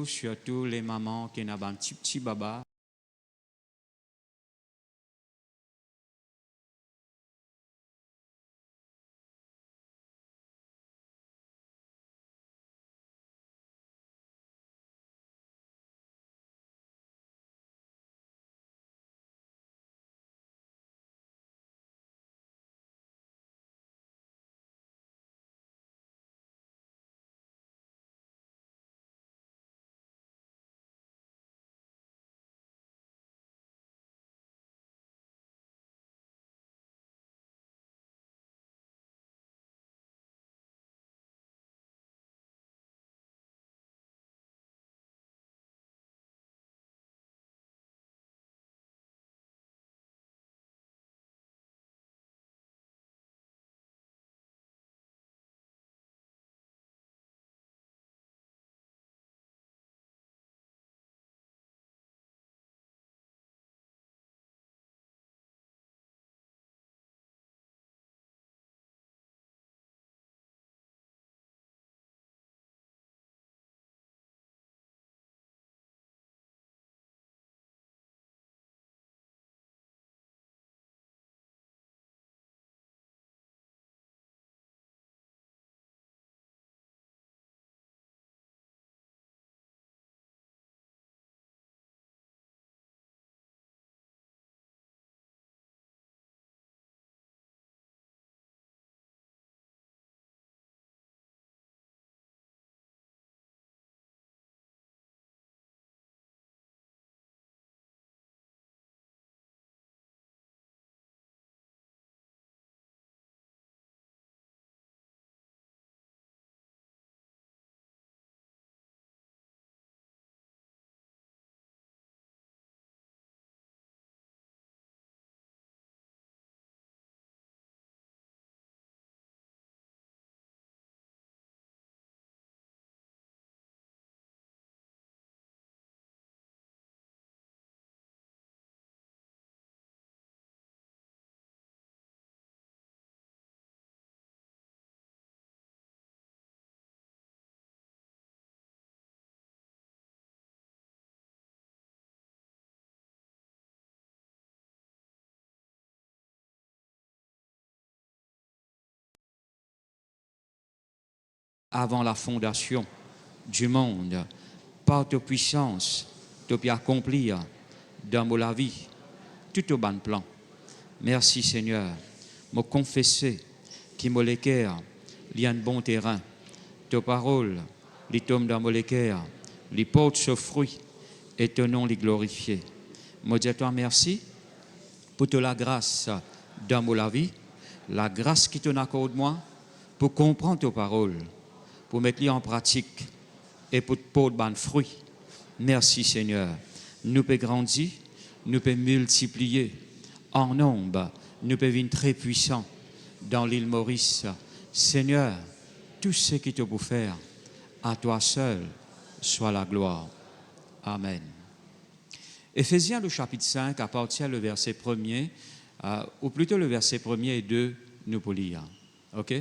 surtout les mamans qui ont un petit baba. Avant la fondation du monde, par ta puissance, tu peux accomplir dans la vie tout au bon plan. Merci Seigneur, me confesser qui me l'équerre, il y a un bon terrain. Ta parole, les tombent dans mon cœur, les portes ce fruit et ton nom les glorifier. Me dis toi merci pour toute la grâce dans ma vie, la grâce qui t'en accorde moi pour comprendre ta parole, pour mettre en pratique et pour porter bon fruit. Merci Seigneur. Nous pouvons grandir, nous pouvons multiplier en nombre, nous pouvons être très puissants dans l'île Maurice. Seigneur, tout ce qui te peut faire, à toi seul soit la gloire. Amen. Éphésiens, le chapitre 5, à partir du verset 1er, ou plutôt le verset 1er et 2, nous pouvons lire. OK?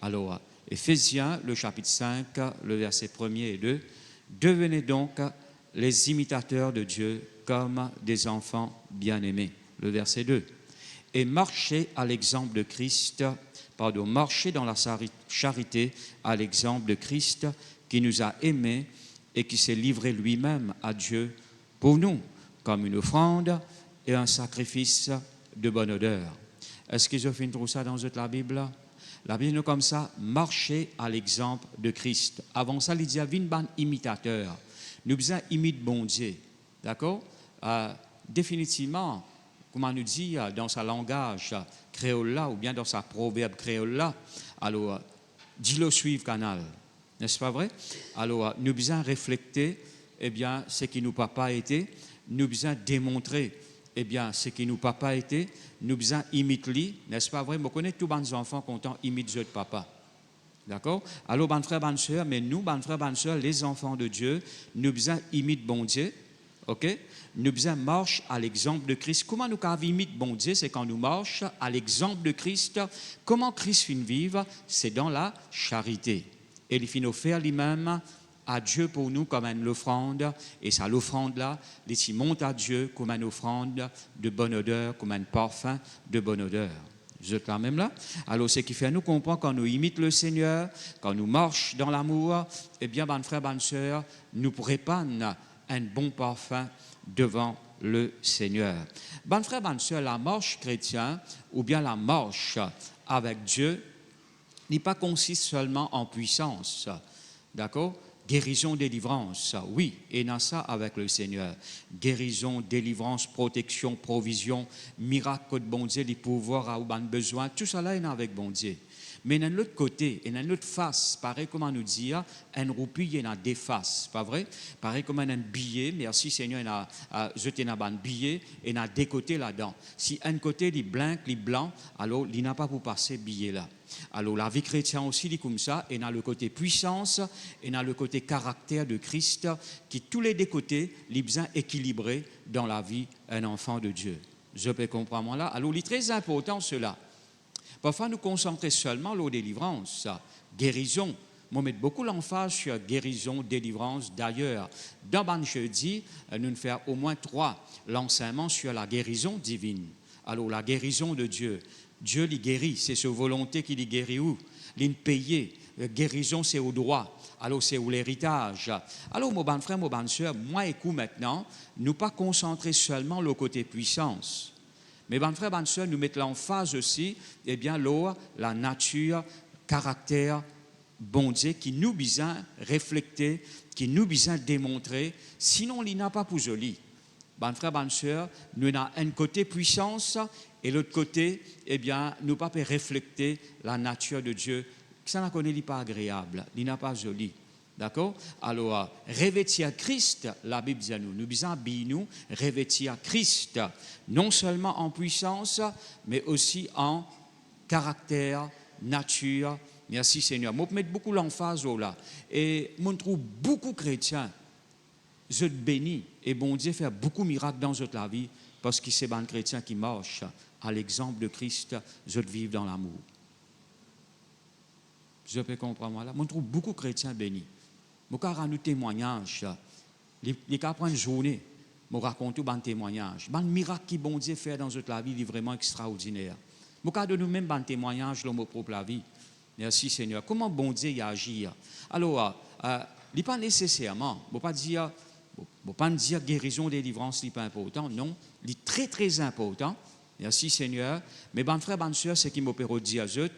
Alors, Éphésiens, le chapitre 5, le verset 1er et 2, devenez donc les imitateurs de Dieu comme des enfants bien-aimés. Le verset 2. Et marchez à l'exemple de Christ, marchez dans la charité à l'exemple de Christ qui nous a aimés et qui s'est livré lui-même à Dieu pour nous, comme une offrande et un sacrifice de bonne odeur. Est-ce qu'ils ont fait tout ça dans la Bible? La Bible nous comme ça, marcher à l'exemple de Christ. Avant ça, il dit, vin ban imitateur. Nous besoin imiter bon Dieu. D'accord? Définitivement, comme on nous dit dans sa langage créole là, ou bien dans sa proverbe créole là, alors, dis-le suivre canal. N'est-ce pas vrai? Alors, nous besoin refléter, eh bien, ce qui nous papa été, nous besoin démontrer, eh bien, ce qui nous papa été, nous besoin imiter, n'est-ce pas vrai? Je connais tous les enfants contents imitent de papa. D'accord? Alors, bon frère, bonne soeur, mais nous, bon frère, bonne soeur, les enfants de Dieu, nous besoin imiter bon Dieu. OK? Nous besoin marche à l'exemple de Christ. Comment nous imiter bon Dieu? C'est quand nous marchons à l'exemple de Christ. Comment Christ finit vivre? C'est dans la charité. Et il finit faire lui-même à Dieu pour nous comme une offrande, et ça l'offrande-là, les s'y monte à Dieu comme une offrande de bonne odeur, comme un parfum de bonne odeur. Vous êtes là même là? Alors, ce qui fait nous comprendre quand nous imitons le Seigneur, quand nous marchons dans l'amour, eh bien, bonne frère, bonne sœur, nous répandons un bon parfum devant le Seigneur. Bonne frère, bonne sœur, la marche chrétienne ou bien la marche avec Dieu n'est pas consiste seulement en puissance, d'accord? Guérison, délivrance, oui, et dans ça avec le Seigneur. Guérison, délivrance, protection, provision, miracle de bon Dieu, les pouvoirs à où on a besoin, tout ça là est avec bon Dieu. Mais d'un autre côté, et d'un autre face, pareil comme on nous dit, un roupie, il y a des faces, pas vrai? Pareil comme un billet, merci Seigneur, il y a jeté un billet, et il y a des côtés là-dedans. Si un côté, il est blanc, alors il n'a pas pour passer billet là. Alors la vie chrétienne aussi, il est comme ça, et dans le côté puissance, et dans le côté caractère de Christ, qui tous les deux côtés, il est bien équilibré dans la vie d'un enfant de Dieu. Je peux comprendre là. Alors il est très important cela. Parfois, nous concentrer seulement sur la délivrance, guérison. Moi, je mets beaucoup l'emphase sur guérison, délivrance. D'ailleurs, dans Ban Jeudi, nous faisons au moins 3 l'enseignement sur la guérison divine. Alors, la guérison de Dieu. Dieu l'y guérit, c'est sa volonté qui l'y guérit où? L'y payer. Guérison, c'est au droit. Alors, c'est où l'héritage. Alors, mon bon frère, mon bonne soeur, moi, écoute maintenant, nous pas concentrer seulement le côté puissance. Mais, bon frère, bonne soeur, nous mettons l'emphase aussi, eh bien, la nature, caractère, bon Dieu, qui nous besoin refléter, qui nous besoin démontrer, sinon, il n'a pas pour joli. Bon frère, bonne soeur, nous avons un côté puissance, et l'autre côté, eh bien, nous ne pouvons pas refléter la nature de Dieu. Ça n'a connu pas agréable, il n'a pas joli. D'accord? Alors, revêtir Christ, la Bible dit à nous, nous disons, nous, revêtir Christ, non seulement en puissance, mais aussi en caractère, nature. Merci Seigneur. Moi, je mets beaucoup l'emphase là. Et je trouve beaucoup de chrétiens, je te bénis, et bon Dieu fait beaucoup de miracles dans notre vie, parce que c'est un chrétien qui marche à l'exemple de Christ, je te vive dans l'amour. Je peux comprendre là. Je trouve beaucoup de chrétiens bénis. Je vais rendre témoignage. Les cas prennent une journée, je raconte un témoignage. Un miracle que bon Dieu fait dans notre vie est vraiment extraordinaire. Je vais donner nous-mêmes un témoignage dans ma propre vie. Merci Seigneur. Comment bon Dieu agit? Alors, il n'est pas nécessairement, je ne pas dire guérison, délivrance, ce n'est pas important. Non, il est très très important. Merci Seigneur. Mais bon frère, bonne soeur, c'est qui m'opère dit à eux,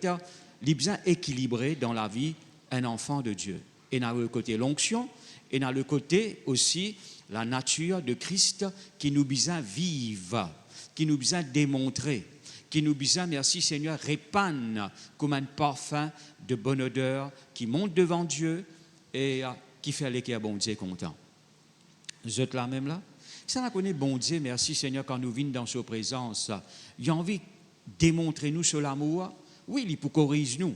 il est bien équilibré dans la vie un enfant de Dieu. Et dans le côté l'onction, et dans le côté aussi la nature de Christ qui nous besoin vivre, qui nous besoin démontrer, qui nous besoin, merci Seigneur, répandre comme un parfum de bonne odeur qui monte devant Dieu et qui fait l'équerre bon Dieu content. Vous êtes là même là? Ça n'a connu bon Dieu, merci Seigneur, quand nous venons dans sa présence. Il a envie de démontrer nous sur l'amour. Oui, il peut corriger nous.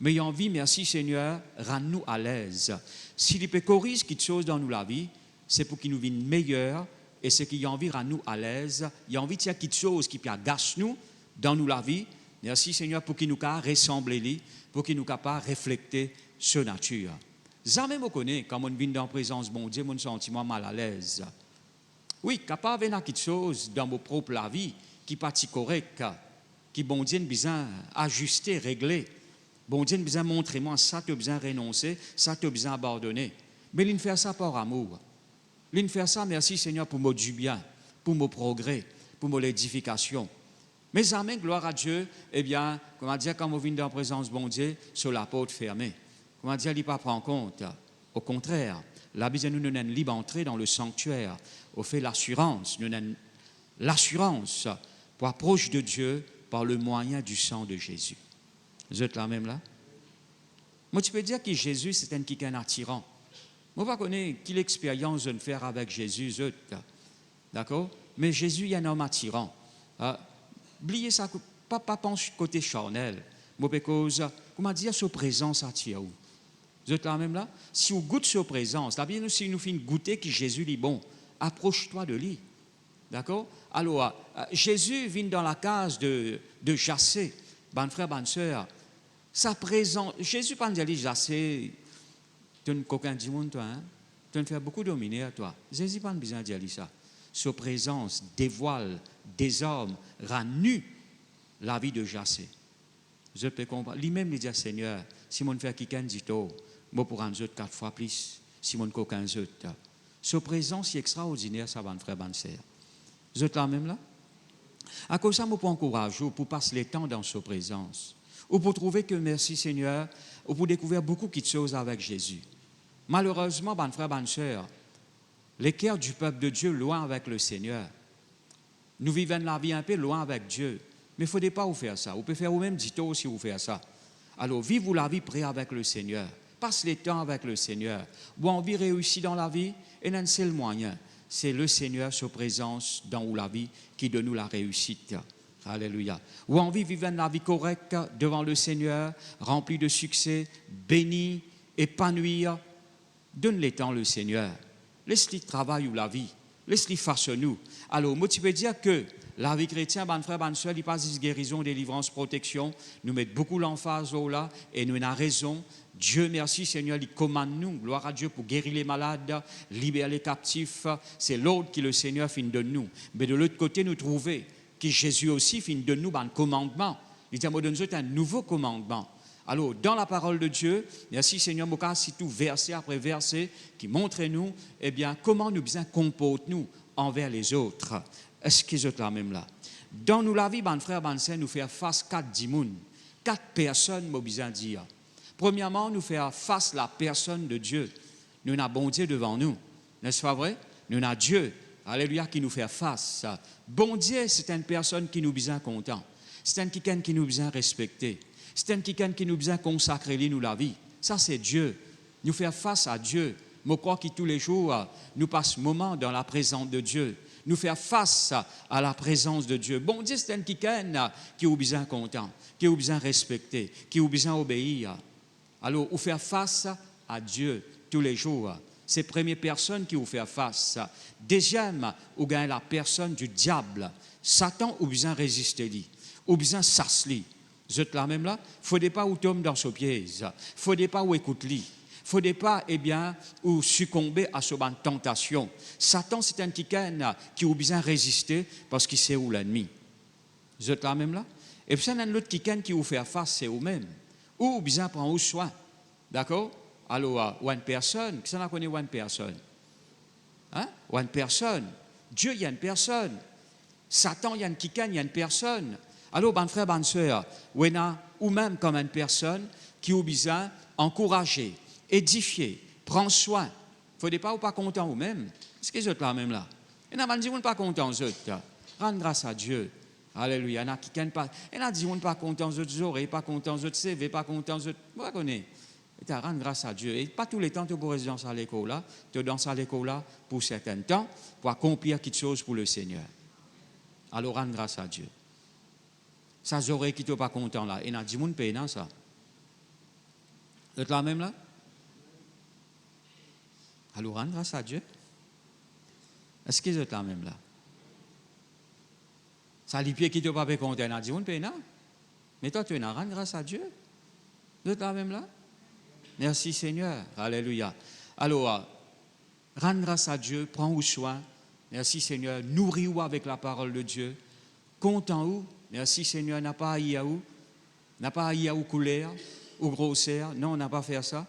Mais il a envie, merci Seigneur, rendre-nous à l'aise. S'il peut corriger quelque chose dans nous la vie, c'est pour qu'il nous vienne meilleur et c'est qu'il a envie de rendre nous à l'aise. Il a envie de faire quelque chose qui peut gâcher nous dans nous la vie. Merci Seigneur pour qu'il nous ressemble lui, pour qu'il nous capable refléter sa nature. Jamais me connaît quand on vient dans la présence de mon Dieu, mon sentiment mal à l'aise. Oui, capable de faire quelque chose dans mon propre la vie qui n'est pas correct, qui bon Dieu a besoin d'ajuster, régler. Bon Dieu a besoin de montrer moi ça tu as besoin de renoncer, ça tu as besoin d'abandonner. Mais il fait ça par amour. Il fait ça, merci Seigneur, pour mon du bien, pour mon progrès, pour mon édification. Mais amen, gloire à Dieu, eh bien, comment dire, quand on vient dans la présence de bon Dieu, sur la porte fermée. Comment dire, il ne prend pas compte. Au contraire, la Bible nous donne une libre entrée dans le sanctuaire. On fait l'assurance, nous donne l'assurance pour approcher de Dieu par le moyen du sang de Jésus. Vous êtes là même là? Moi, tu peux dire que Jésus, c'est un qui est un attirant. Moi, je ne connais pas quelle expérience de faire avec Jésus, d'accord? Mais Jésus, il y a un homme attirant. Oubliez ça, pas penser côté charnel. Moi, parce comment dire, sa présence attire où? Vous êtes là même là? Si vous goûtez sa présence, là bien si nous finissons goûter que Jésus est bon, approche-toi de lui. D'accord? Alors, Jésus vient dans la case de Jassé. Bon frère, bonne sœur, sa présence, Jésus pas dit Jassé, Tu as coquin du monde, toi, hein? Tu as fait beaucoup dominer à toi. Jésus pas besoin de dire ça. Sa présence dévoile, désarme, rend nu la vie de Jassé. Je peux comprendre. Lui-même, il dit, Seigneur, si mon fait quelqu'un dit, moi pour un autre 4 fois plus, si mon coquin autre. Sa présence est extraordinaire, ça va, frère, bonne sœur. Vous êtes là même là? À cause de ça, je peux encourager pour passer le temps dans sa présence. Ou pour trouver que, merci Seigneur, ou pour découvrir beaucoup de choses avec Jésus. Malheureusement, bonne frère, bonne sœur, l'écart du peuple de Dieu loin avec le Seigneur. Nous vivons la vie un peu loin avec Dieu. Mais il ne faudrait pas vous faire ça. Vous pouvez faire vous-même dito si vous faites ça. Alors, vivez la vie près avec le Seigneur. Passe le temps avec le Seigneur. Ou envie réussir dans la vie, et un seul moyen, c'est le Seigneur, sa présence dans la vie qui donne nous la réussite. Alléluia. Ou envie vivre la vie correcte devant le Seigneur, rempli de succès, béni, épanoui. Donne le temps le Seigneur. Laisse-lui travail ou la vie. Laisse-lui façonner. Alors, moi, tu peux dire que la vie chrétienne, ban frère, ban soeur, il passe guérison, délivrance, protection. Nous mettons beaucoup l'emphase là et nous avons raison. Dieu merci Seigneur, il commande nous, gloire à Dieu pour guérir les malades, libérer les captifs. C'est l'ordre que le Seigneur finit de nous. Mais de l'autre côté, nous trouvons que Jésus aussi finit de nous un commandement. Il dit à nous donner un nouveau commandement. Alors, dans la parole de Dieu, merci Seigneur, Moka, c'est tout verset après verset qui montre nous, eh bien, comment nous bien comportons-nous envers les autres. Est-ce qu'ils sont là même là? Dans nous la vie, ban frère, ban sœur, nous faire face 4 dimounes, 4 personnes, moi besoin dire. Premièrement, nous faire face à la personne de Dieu. Nous avons bon Dieu devant nous, n'est-ce pas vrai? Nous avons Dieu, alléluia, qui nous fait face. Bon Dieu, c'est une personne qui nous besoin content. C'est un quelqu'un qui nous besoin respecter. C'est un quelqu'un qui nous besoin consacrer nous la vie. Ça, c'est Dieu. Nous faire face à Dieu. Je crois que tous les jours, nous passons moment dans la présence de Dieu. Nous faire face à la présence de Dieu. Bon Dieu, c'est un quelqu'un qui est besoin content, qui est besoin respecter, qui est besoin obéir. Alors, vous faire face à Dieu tous les jours. C'est la première personne qui vous fait face. Deuxième, vous gagnez la personne du diable. Satan, vous besoin résister lui. Vous besoin s'asseoir. Vous êtes là même là? Il ne faudrait pas vous tomber dans ce piège. Il ne faudrait pas vous écouter lui. Il ne faudrait pas, eh bien, ou succomber à ce ban de tentation. Satan, c'est un quelqu'un qui a besoin de résister parce qu'il sait où l'ennemi. Vous êtes là même là? Et puis, il y a un autre quelqu'un qui vous fait face, c'est vous-même. Ou besoin de prendre soin. D'accord? Alors, une personne, qui s'en connaît une personne? Hein? Une personne. Dieu, il y a une personne. Satan, il y a un quelqu'un, il y a une personne. Alors, ban frère, ban sœur, ou même comme une personne qui a besoin d'encourager, édifier, prendre soin. Il ne faudrait pas ou pas content vous-même. Est-ce que vous êtes là même là? Il y en a qui ne sont pas contents vous autres. Rendre grâce à Dieu. Alléluia. Il y en a qui ne pas. Il y en a qui ne sont pas contents vous autres oreilles, pas contents vous autres CV, pas contents vous autres. Vous connaissez? Tu as rendre grâce à Dieu. Et pas tous les temps tu peux rester dans l'école là. Tu es dans l'école là pour certains temps pour accomplir quelque chose pour le Seigneur. Alors rendre grâce à Dieu. Ça, oreilles qui ne sont pas contents là. Il y en a qui ne payent dans ça. Vous êtes là même là? Alors, rendre grâce à Dieu. Est-ce qu'ils sont là même là? Ça, les pieds qui ne sont pas contents, il y a dit, on paye non? Mais toi, tu es là, rendre grâce à Dieu. Vous êtes là même là? Merci Seigneur. Alléluia. Alors, rendre grâce à Dieu, prends-vous soin. Merci Seigneur. Nourris-vous avec la parole de Dieu. Content-vous. Merci Seigneur. N'a pas haï à vous. N'a pas haï à vous couleur ou grosseur. Non, on n'a pas fait ça.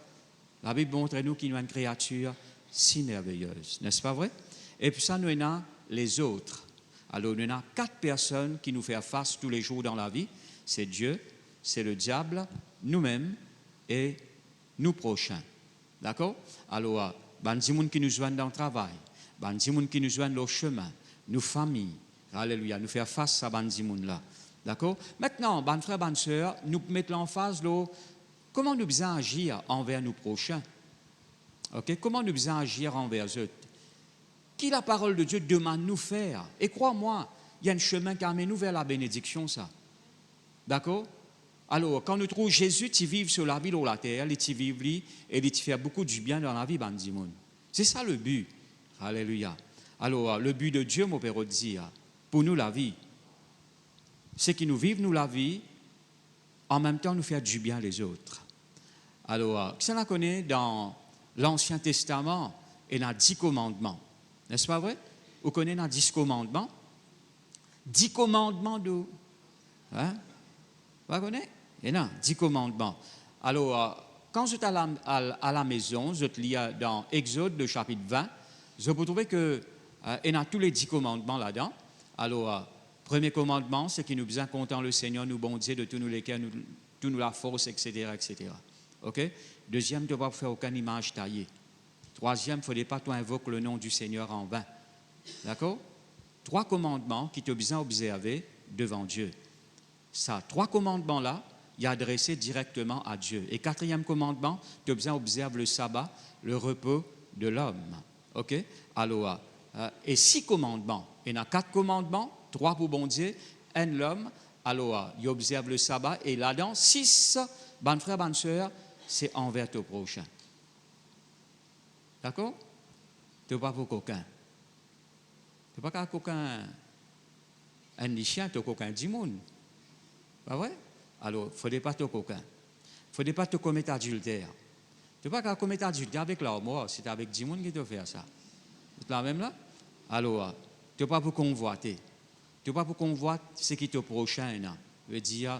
La Bible montre-nous qu'il y a une créature si merveilleuse. N'est-ce pas vrai? Et puis ça, nous avons les autres. Alors, nous avons 4 personnes qui nous font face tous les jours dans la vie. C'est Dieu, c'est le diable, nous-mêmes et nous prochains. D'accord? Alors, les gens qui nous joignent dans le travail, les gens qui nous joignent dans le chemin, nos familles. Alléluia. Nous faire face à ces gens-là. D'accord? Maintenant, les frères, les sœurs, nous mettons en face là. Comment nous devons agir envers nos prochains? Okay? Comment nous devons agir envers eux? Qui la parole de Dieu demande nous faire? Et crois-moi, il y a un chemin qui amène nous vers la bénédiction, ça. D'accord? Alors, quand nous trouvons Jésus, tu vives sur la vie ou la terre, et tu vives lui, et il te fait beaucoup du bien dans la vie, bandimoun. C'est ça le but. Alléluia. Alors, le but de Dieu, mon père, dire, pour nous la vie, c'est qu'il nous vive nous la vie, en même temps nous faire du bien les autres. Alors, ça la connaît dans l'Ancien Testament, il y a 10 commandements. N'est-ce pas vrai? Vous connaissez les 10 commandements? 10 commandements d'où? Hein? Vous connaissez? Il y a 10 commandements. Alors, quand vous êtes à la maison, vous lis dans Exode, le chapitre 20, vous pouvez trouver qu'il y a tous les 10 commandements là-dedans. Alors, premier commandement, c'est qu'il nous besoin content le Seigneur, nous bon Dieu, de tous nous les cœurs, tout nous la force, etc., etc. OK? Deuxième, tu ne dois pas faire aucune image taillée. Troisième, il ne faudrait pas toi invoquer le nom du Seigneur en vain. D'accord? 3 commandements qui te besoin observer devant Dieu. Ça, 3 commandements-là, il est adressé directement à Dieu. Et 4e commandement, tu as besoin d'observer le sabbat, le repos de l'homme. OK? Alors, et 6 commandements. Il y en a 4 commandements, 3 pour bon Dieu, 1 l'homme. Alors, il observe le sabbat. Et là-dedans, 6, bonne frère, bonne soeur, c'est envers ton prochain. D'accord? Tu n'es pas pour coquin. Tu n'es pas qu'un coquin. Un chien, tu es coquin du monde. Pas vrai? Alors, il ne faudrait pas te coquin. Il ne faudrait pas te commettre adultère. Tu n'es pas qu'à commettre adultère avec l'armoire, c'est avec du monde qui te fait ça. C'est la même là? Alors, tu n'es pas pour convoiter. Tu n'es pas pour convoiter ce qui te prochain. Je veux dire,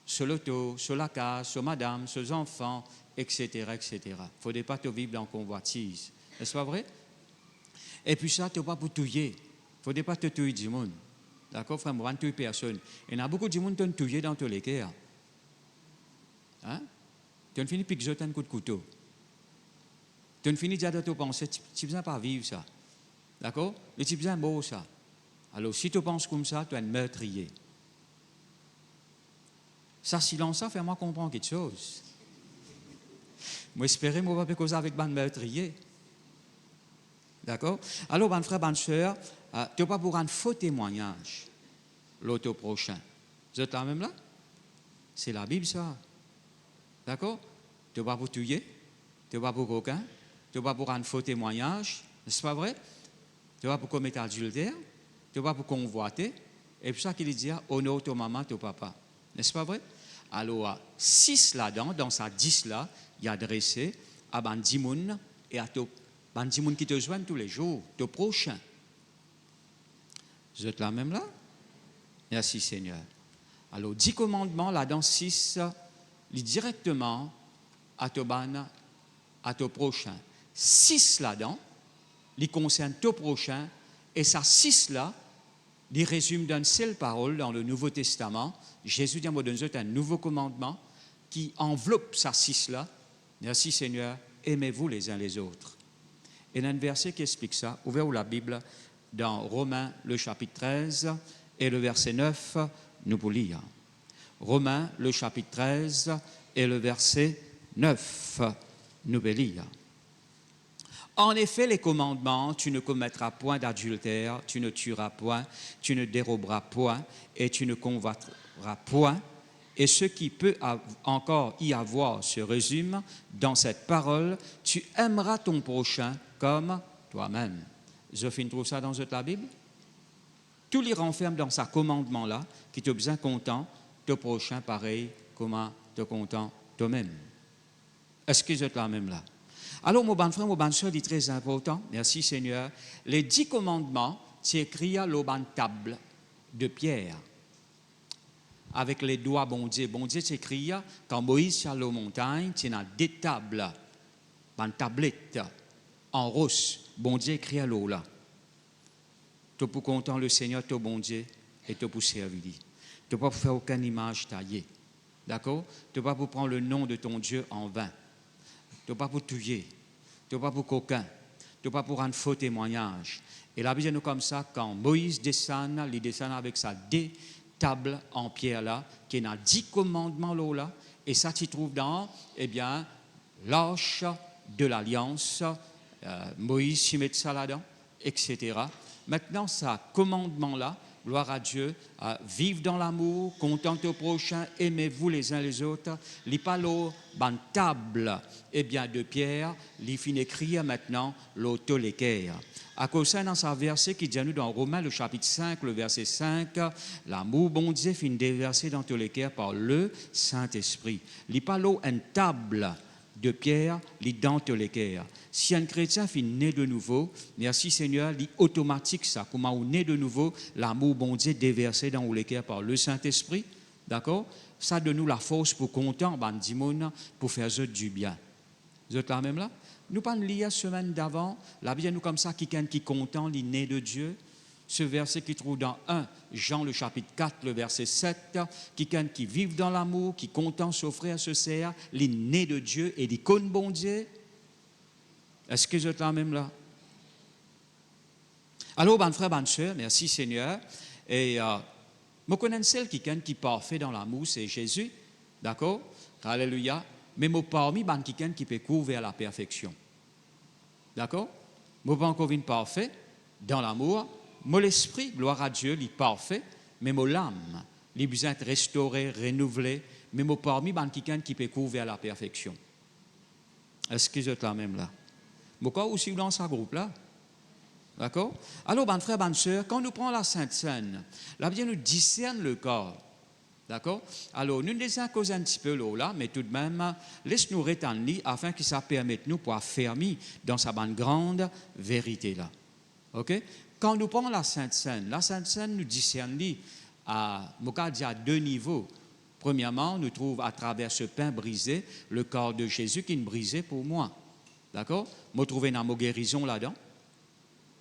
sur l'auto, sur la case, sur madame, sur les enfants, etc., etc. Il ne faudrait pas te vivre dans convoitise. N'est-ce pas vrai? Et puis ça, tu n'es pas pour touiller. Il ne faudrait pas te touiller du monde. D'accord, frère, moi, je ne personne. Il y a beaucoup de monde qui ont touillé dans tous les cas. Hein? Tu as fini de piquer un coup de couteau. Tu as fini de dire dans tes pensées, tu n'as besoin pas vivre ça. D'accord? Mais tu as besoin de beau ça. Alors, si tu penses comme ça, tu es un meurtrier. Ça, silence, ça, fait-moi comprendre quelque chose. Moi, j'espérais, moi, pas causer avec un meurtrier. D'accord? Alors, mon frère, bonne soeur, tu n'as pas pour un faux témoignage l'autre prochain. Vous êtes là même là? C'est la Bible, ça. D'accord? Tu n'as pas pour tuer, tu n'as pas pour coquin, tu n'as pas pour un faux témoignage, n'est-ce pas vrai? Tu n'as pas pour commettre adultère, tu n'as pas pour convoiter, et puis ça qu'il dit, honore ton maman, ton papa. N'est-ce pas vrai? Alors, 6 là-dedans, dans sa 10 là, il y a adressé à Bandimoun et à ton Bandimoun qui te joignent tous les jours, ton prochain. Vous êtes là même là? Merci Seigneur. Alors, 10 commandements, là dans 6, directement à ton prochain. 6 là-dedans, ils concernent ton prochain, et ça 6 là, ils résument d'une seule parole dans le Nouveau Testament. Jésus dit à moi un nouveau commandement qui enveloppe ça 6 là. Merci Seigneur, aimez-vous les uns les autres. Et il y a un verset qui explique ça, ouvert la Bible, dans Romains, le chapitre 13, et le verset 9, nous pouvons lire. Romains, le chapitre 13, et le verset 9, nous pouvons lire. En effet, les commandements, tu ne commettras point d'adultère, tu ne tueras point, tu ne déroberas point, et tu ne convoiteras point. Et ce qui peut encore y avoir se résume dans cette parole, tu aimeras ton prochain comme toi-même. Zophine trouve ça dans la Bible? Tout les renferme dans sa commandement-là, qui te besoin content, ton prochain pareil, comment te content toi-même. Est-ce que vous êtes là même là? Alors, mon bon frère, mon bonne soeur, dit très important, merci Seigneur, les 10 commandements, c'est écrit à l'auban table de pierre, avec les doigts, bon Dieu, c'est écrit, quand Moïse sur la montagne, il y a des tables, une tablette, en rose, bon Dieu écrit à l'eau là. Tu pour content le Seigneur, ton bon Dieu, et tu pour servir. Tu pas pour faire aucune image taillée. D'accord? Tu pas pour prendre le nom de ton Dieu en vain. Tu pas pour tuer. Tu pas pour coquin. Tu pas pour rendre faux témoignage. Et la Bible nous comme ça, quand Moïse descend, il descend avec sa table en pierre là, qui a 10 commandements là, et ça tu trouves dans, eh bien, l'arche de l'alliance. Moïse y met ça là-dedans, etc. Maintenant, ça commandement-là, gloire à Dieu, vivre dans l'amour, contente au prochain, aimez-vous les uns les autres. Les palos, ban table, eh bien, de pierre, les fin écrire maintenant, l'autolécaire. À cause ça, dans sa verset qui dit à nous dans Romains, le chapitre 5, le verset 5, l'amour bon Dieu fin déversé dans tous les cœurs par le Saint-Esprit. Les palos, une table de pierre, les dents de l'équerre. Si un chrétien est né de nouveau, merci Seigneur, il automatique ça. Comment on est de nouveau, l'amour bon Dieu déversé dans l'équerre par le Saint-Esprit. D'accord? Ça donne nous la force pour compter, pour faire du bien. Vous êtes là même là? Nous pas lire la semaine d'avant, la Bible nous comme ça, qui est content, il né de Dieu. Ce verset qui trouve dans 1 Jean le chapitre 4, le verset 7, qui vivent dans l'amour, qui content s'offrir à ce serre, les nés de Dieu et les connaissent bon Dieu. Est-ce que vous êtes là même là? Alors, ben frère, ben soeur, merci Seigneur. Et je connais celle qui est parfait dans l'amour, c'est Jésus. D'accord? Alléluia. Mais moi, parmi ben qui peut courir vers la perfection. D'accord? Moi, pas encore parfait dans l'amour. Mon l'esprit, gloire à Dieu, il est parfait, mais mon l'âme, il a besoin d'être restauré, renouvelé, mais mon parmi, quelqu'un qui peut courir vers la perfection. Est-ce que vous êtes là même là? Pourquoi aussi dans ce groupe-là? D'accord? Alors, frère, sœur, quand nous prenons la Sainte Seine, la Bible nous discerne le corps. D'accord? Alors, nous nous cause un petit peu là, mais tout de même, laisse-nous rétenir afin que ça permette nous pour affermir dans sa grande vérité là. OK? Quand nous prenons la Sainte Seine nous discerne à deux niveaux. Premièrement, nous trouvons à travers ce pain brisé le corps de Jésus qui est brisé pour moi. D'accord? Moi, trouve une guérison là-dedans.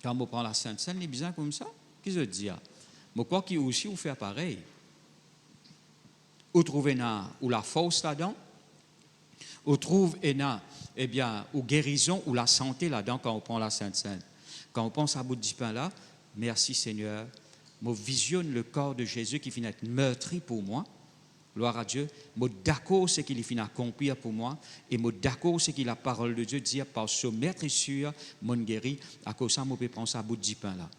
Quand on prend la Sainte Seine, il est bien comme ça. Qu'est-ce que je dis? Moi, quoi qu'il aussi, vous fait pareil. Vous trouvez ou la force là-dedans, vous trouvez eh bien, ou guérison ou la santé là-dedans quand on prend la Sainte Seine. Quand on pense à bout du pain là, merci Seigneur, je visionne le corps de Jésus qui finit être meurtri pour moi. Gloire à Dieu. Je suis d'accord ce qu'il finit accomplir pour moi. Et je suis d'accord ce que la parole de Dieu dit par ce maître sûr, mon guéri, à cause de ça, je peux prendre ça à bout du pain là.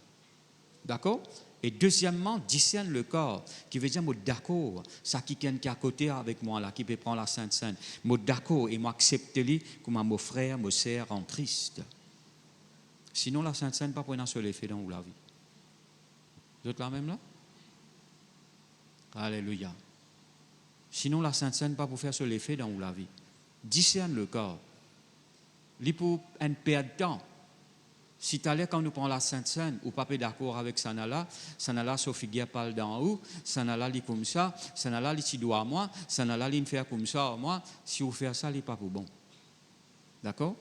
D'accord? Et deuxièmement, discerne le corps, qui veut dire, je suis d'accord, ça qui est à côté avec moi là, qui peut prendre la Sainte Seine. Je suis d'accord et je accepte lui comme mon frère, mon sœur en Christ. Sinon, la Sainte Seine, pas pour un seul effet dans la vie. Vous êtes là même là? Alléluia. Sinon, la Sainte Seine, pas pour faire seul effet dans la vie. Discerne le corps. Il pour un perdre de temps. Si tu allais quand nous prenons la Sainte Seine, ou pas d'accord avec Sanala, Sophie parle d'en haut, Sanala lit comme ça, Sanala lit si doit à moi, Sanala lit faire comme ça à moi. Si vous faites ça, il n'est pas pour bon. D'accord?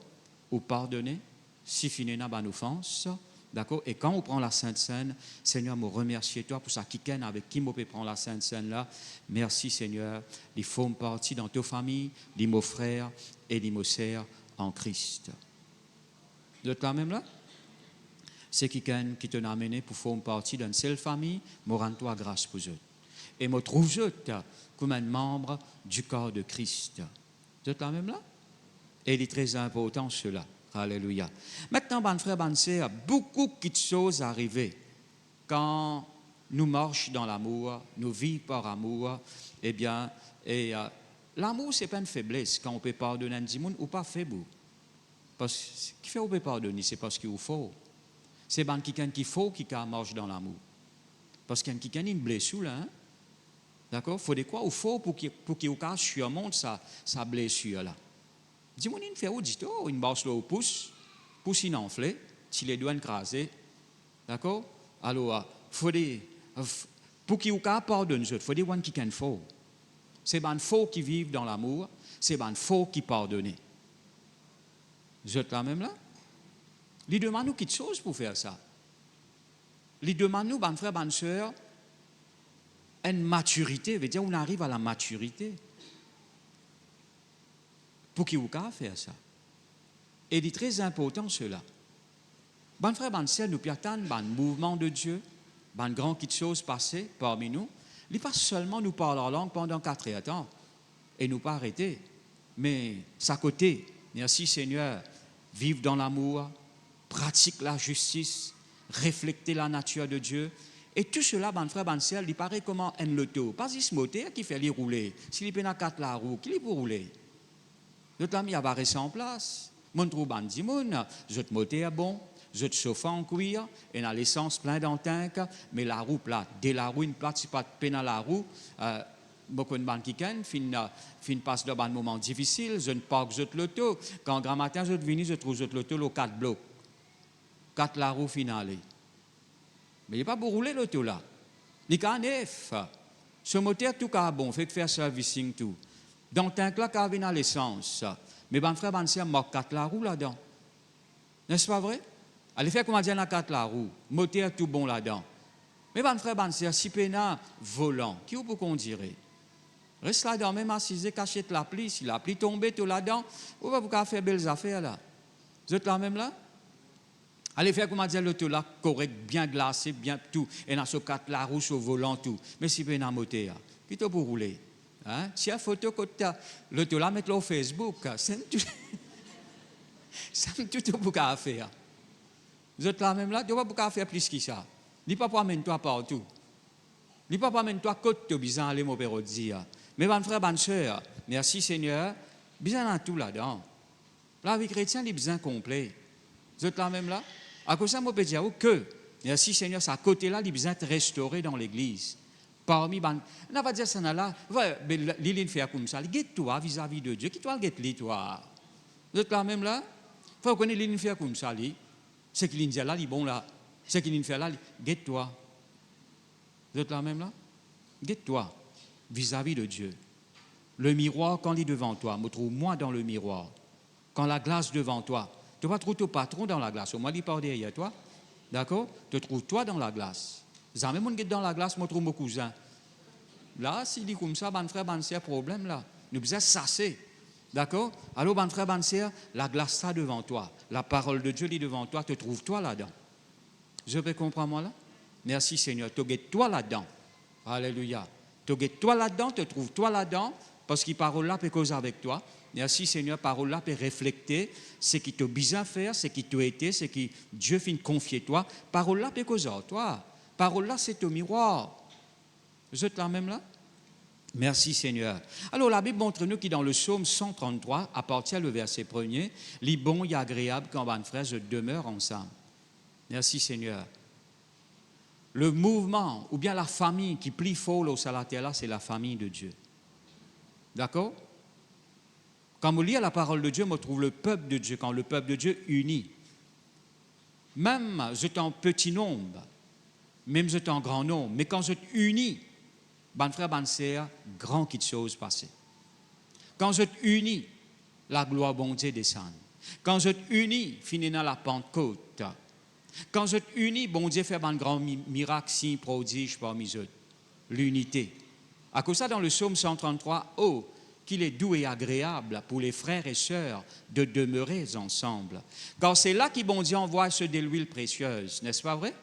Ou pardonnez. Si finit n'a pas offense, d'accord? Et quand on prend la Sainte Seine, Seigneur, me remercie toi pour ça qui avec qui on peut prendre la Sainte Seine là. Merci Seigneur. Ils font partie dans ta famille, les mots frères et les mots sœurs en Christ. Vous êtes là même là? C'est quelqu'un qui t'a amené pour faire partie d'une seule famille, me rends-toi grâce pour eux. Et me trouve eux comme un membre du corps de Christ. Vous êtes là même là? Et il est très important cela. Alléluia. Maintenant, bon frère, bonne sœur, beaucoup de choses arrivent quand nous marchons dans l'amour, nous vivons par amour. Eh bien, l'amour, ce n'est pas une faiblesse. Quand on peut pardonner un monde ou pas faible. Parce que qui fait on peut pardonner, c'est parce qu'il faut. C'est quelqu'un qui faut qui marche dans l'amour. Parce qu'il y a quelqu'un qui a une blessure là. Hein? D'accord? Il faut des quoi il faut pour qu'il surmonte sa blessure là. Dis-moi, il fait audito, une basse au pouce enflé, si les doigts écrasés. D'accord? Alors, faut des, pour qu'il y ait pardonne, il faut des gens qui sont faux. C'est des faux qui vivent dans l'amour, c'est des faux qui pardonnent. Vous êtes là même là? Il demande nous quelque chose pour faire ça. Il demande nous, frères, bonne sœurs, une maturité, veut dire on arrive à la maturité. Pour qu'il vous faire ça. Et il est très important cela. Bon frère, bon sœur, nous attendons un mouvement de Dieu, une grande chose passée parmi nous. Il n'est pas seulement nous parler en langue pendant 4 heures de temps et nous pas arrêter, mais sa côté, merci Seigneur, vivre dans l'amour, pratique la justice, refléter la nature de Dieu. Et tout cela, bon frère, bon sœur, il paraît comment un loto. Pas ce moteur qui fait les rouler. S'il y a 4 la roue, qui est pour rouler? L'autre ami a resté en place. Mon trou bandi moun, je te moteur bon, je te chauffe en cuir, et dans l'essence plein dans tank, mais la roue plate. Dès la roue, une plate, si pas de peine à la roue, beaucoup de gens qui fin passe dans un moment difficile, je ne parle que l'auto. Quand grand matin, je viens, je trouve l'auto, le 4 blocs. 4 la roue finale. Mais il n'y a pas pour rouler l'auto là. Il y a un neuf. Ce moteur tout cas bon, fait faire servicing tout. Dans un là qui a l'essence. Mais ben frère, ben c'est mort 4 la roue là-dedans. N'est-ce pas vrai? Allez faire comment dire dans 4 la roue, moteur tout bon là-dedans. Mais ben frère, ben c'est si pena volant, qui vous peut conduire? Reste là-dedans, même assisé, caché l'appli, si l'appli tombe tout là-dedans, vous ne pouvez pas faire belles affaires là. Vous êtes là même là? Allez faire comment dire l'auto là, correct, bien glacé, bien tout, et dans ce 4 la roue au volant tout. Mais si pena moteur, qui te pour rouler? Hein? Si la photo que l'auto là, mettre-le au Facebook, c'est tout. C'est tout pour faire. Vous êtes là même là, tu ne peux pas faire plus que ça. Il ne peut pas amener toi partout. Il ne peut pas amener toi côté de bizarre aller mon père dire. Mais mon frère, bonne soeur, merci Seigneur, bien dans tout là-dedans. La vie chrétienne est bien complet. Vous êtes là même là? À cause de ça, je peux dire que, merci Seigneur, ça côté là, il est bien restauré dans l'église. Parmi on n'a pas dire ça là, l'île fait comme ça, guette-toi vis-à-vis de Dieu, qui toi guette toi. Vous êtes là même là? Il faut connaître l'île fait comme ça, c'est qu'il dit là, il est bon là. C'est qu'il fait là, guette-toi. Vous êtes là même là? Guette-toi vis-à-vis de Dieu. Le miroir, quand il est devant toi, me trouve moi dans le miroir. Quand la glace devant toi, tu vas trouver ton patron dans la glace. Au moins, il part derrière toi. D'accord? Tu trouves toi dans la glace. Jamais mon guette dans la glace, me trouve mon cousin. Là, s'il dit comme ça, ban frère, ban sœur, problème là. Nous besoin sasser. D'accord? Alors, ban frère, ban sœur, la glace ça devant toi. La parole de Dieu est devant toi, te trouve-toi là-dedans. Je peux comprendre moi là? Merci Seigneur. Te guette-toi là-dedans. Alléluia. Te guette-toi là-dedans, te trouve-toi là-dedans, parce que parole là peut causer avec toi. Merci Seigneur, parole là peut refléter ce qui t'a besoin faire, ce qui t'a été, ce qui Dieu finit confier toi. Parole là peut causer à toi. Parole là c'est au miroir. Vous êtes là même là? Merci Seigneur. Alors la Bible montre nous qui dans le psaume 133, à partir du verset 1er, les bons et agréables quand van frères demeurent ensemble. Merci Seigneur. Le mouvement ou bien la famille qui plie fort au salaire là, c'est la famille de Dieu. D'accord? Quand on lit la parole de Dieu, on trouve le peuple de Dieu, quand le peuple de Dieu unit. Même je en petit nombre, même je en grand nombre, mais quand je unis, ban frère, ban sœur, grand qui de choses passées. Quand je unis, la gloire bon Dieu descend. Quand je unis, finis dans la Pentecôte. Quand je unis, bon Dieu fait un grand miracle, signe, prodige parmi eux. L'unité. À cause de ça, dans le psaume 133, oh, qu'il est doux et agréable pour les frères et sœurs de demeurer ensemble. Car c'est là que bon Dieu envoie ceux de l'huile précieuse, n'est-ce pas vrai?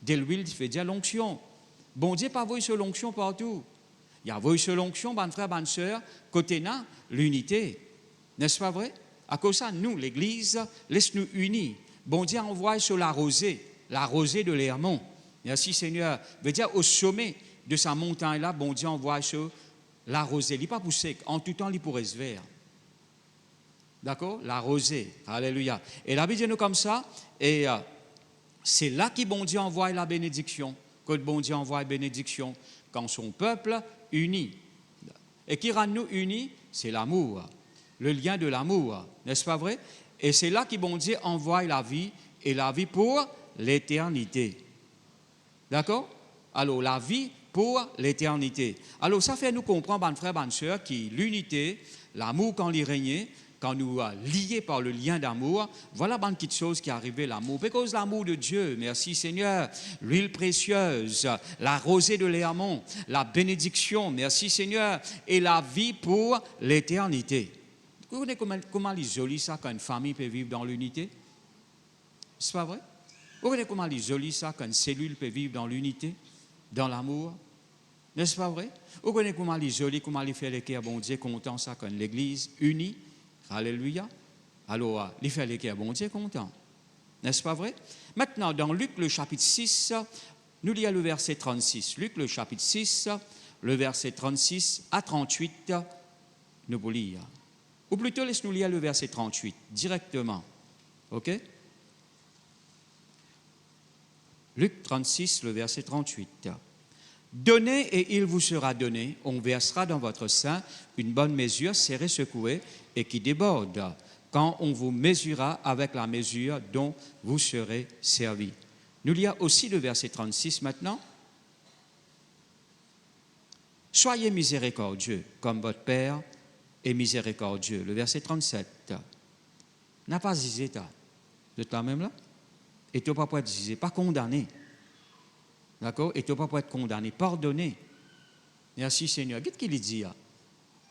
De l'huile, il fait dire l'onction. Bon Dieu pas envoyé sur l'onction partout. Il a envoyé sur l'onction, ban frère, ban sœur, côté là, l'unité. N'est-ce pas vrai? À cause de ça, nous, l'Église, laisse-nous unis. Bon Dieu envoie sur la rosée de l'Hermont. Merci Seigneur. Veut dire au sommet de sa montagne-là, bon Dieu envoie sur la rosée. Il n'est pas poussé. En tout temps, il pourrait se faire. D'accord? La rosée. Alléluia. Et la Bible dit nous comme ça. Et c'est là que bon Dieu envoie la bénédiction. Que bon Dieu envoie la bénédiction. Quand son peuple uni. Et qui rend nous unis? C'est l'amour. Le lien de l'amour. N'est-ce pas vrai? Et c'est là que bon Dieu envoie la vie. Et la vie pour l'éternité. D'accord? Alors, la vie pour l'éternité. Alors, ça fait nous comprendre, bon frère, bonne sœur, qui l'unité, l'amour quand il règne, quand nous liés par le lien d'amour, voilà une petite chose qui est arrivée, l'amour. Parce que l'amour de Dieu, merci Seigneur, l'huile précieuse, la rosée de l'Hermont, la bénédiction, merci Seigneur, et la vie pour l'éternité. Vous connaissez comment il est joli ça quand une famille peut vivre dans l'unité? C'est pas vrai? Vous connaissez comment il est joli ça quand une cellule peut vivre dans l'unité, dans l'amour? N'est-ce pas vrai? Vous connaissez comment il est joli, comment il fait les cœurs, bon Dieu, content ça quand l'Église unie? Alléluia. Alors, il fait les cœurs, bon Dieu, content. N'est-ce pas vrai? Maintenant, dans Luc, le chapitre 6, nous lisons le verset 36. Luc, le chapitre 6, le verset 36 à 38, nous vous lire. Ou plutôt, laisse-nous lire le verset 38, directement. OK? Luc 36, le verset 38. Donnez et il vous sera donné. On versera dans votre sein une bonne mesure, serrée, secouée et qui déborde, quand on vous mesurera avec la mesure dont vous serez servi. Nous lisons aussi le verset 36 maintenant. Soyez miséricordieux, comme votre Père est miséricordieux. Le verset 37. N'a pas zizé, vous êtes là même là? Et tu n'as pas être zizé, pas condamné. D'accord? Et tu n'as pas être condamné, pardonné. Merci Seigneur. Qu'est-ce qu'il dit?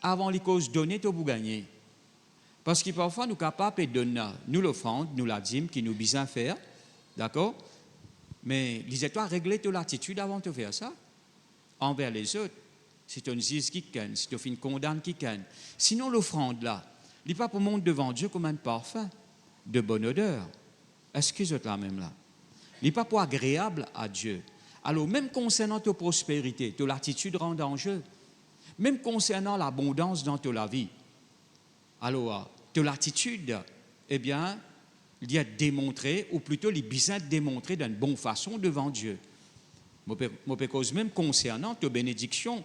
Avant les causes données, tu as gagner. Parce que parfois, nous sommes capables de donner, nous l'offrande, nous la dîme, qui nous besoin faire. D'accord? Mais, disais-toi, régler ton attitude avant de faire ça. Envers les autres. Si tu as une zise qui ken, si tu as une condamne qui ken. Sinon, l'offrande là, il n'est pas pour monter devant Dieu comme un parfum de bonne odeur. Est-ce que vous êtes là même là? Il n'est pas pour agréable à Dieu. Alors, même concernant ta prospérité, ton attitude rend en jeu. Même concernant l'abondance dans ta vie. Alors, ton attitude, eh bien, il y a démontré, ou plutôt, il est besoin de démontrer d'une bonne façon devant Dieu. Même concernant ta bénédiction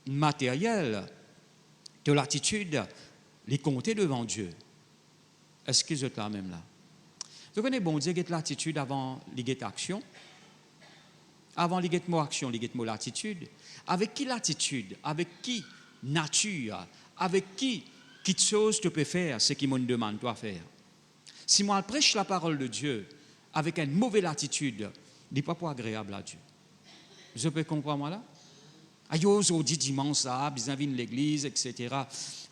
matérielle, ton attitude, les compter devant Dieu. Est-ce que vous êtes là même là? Vous connaissez, bon Dieu, l'attitude avant l'action. Avant les mots action, les mots l'attitude. Avec qui l'attitude? Avec qui nature? Avec qui chose tu peux faire ce qu'il me demande toi faire? Si moi je prêche la parole de Dieu avec une mauvaise attitude, il n'est pas pour agréable à Dieu. Je peux comprendre moi là? Aïe, on dit dimanche ça, besoin de l'église, etc.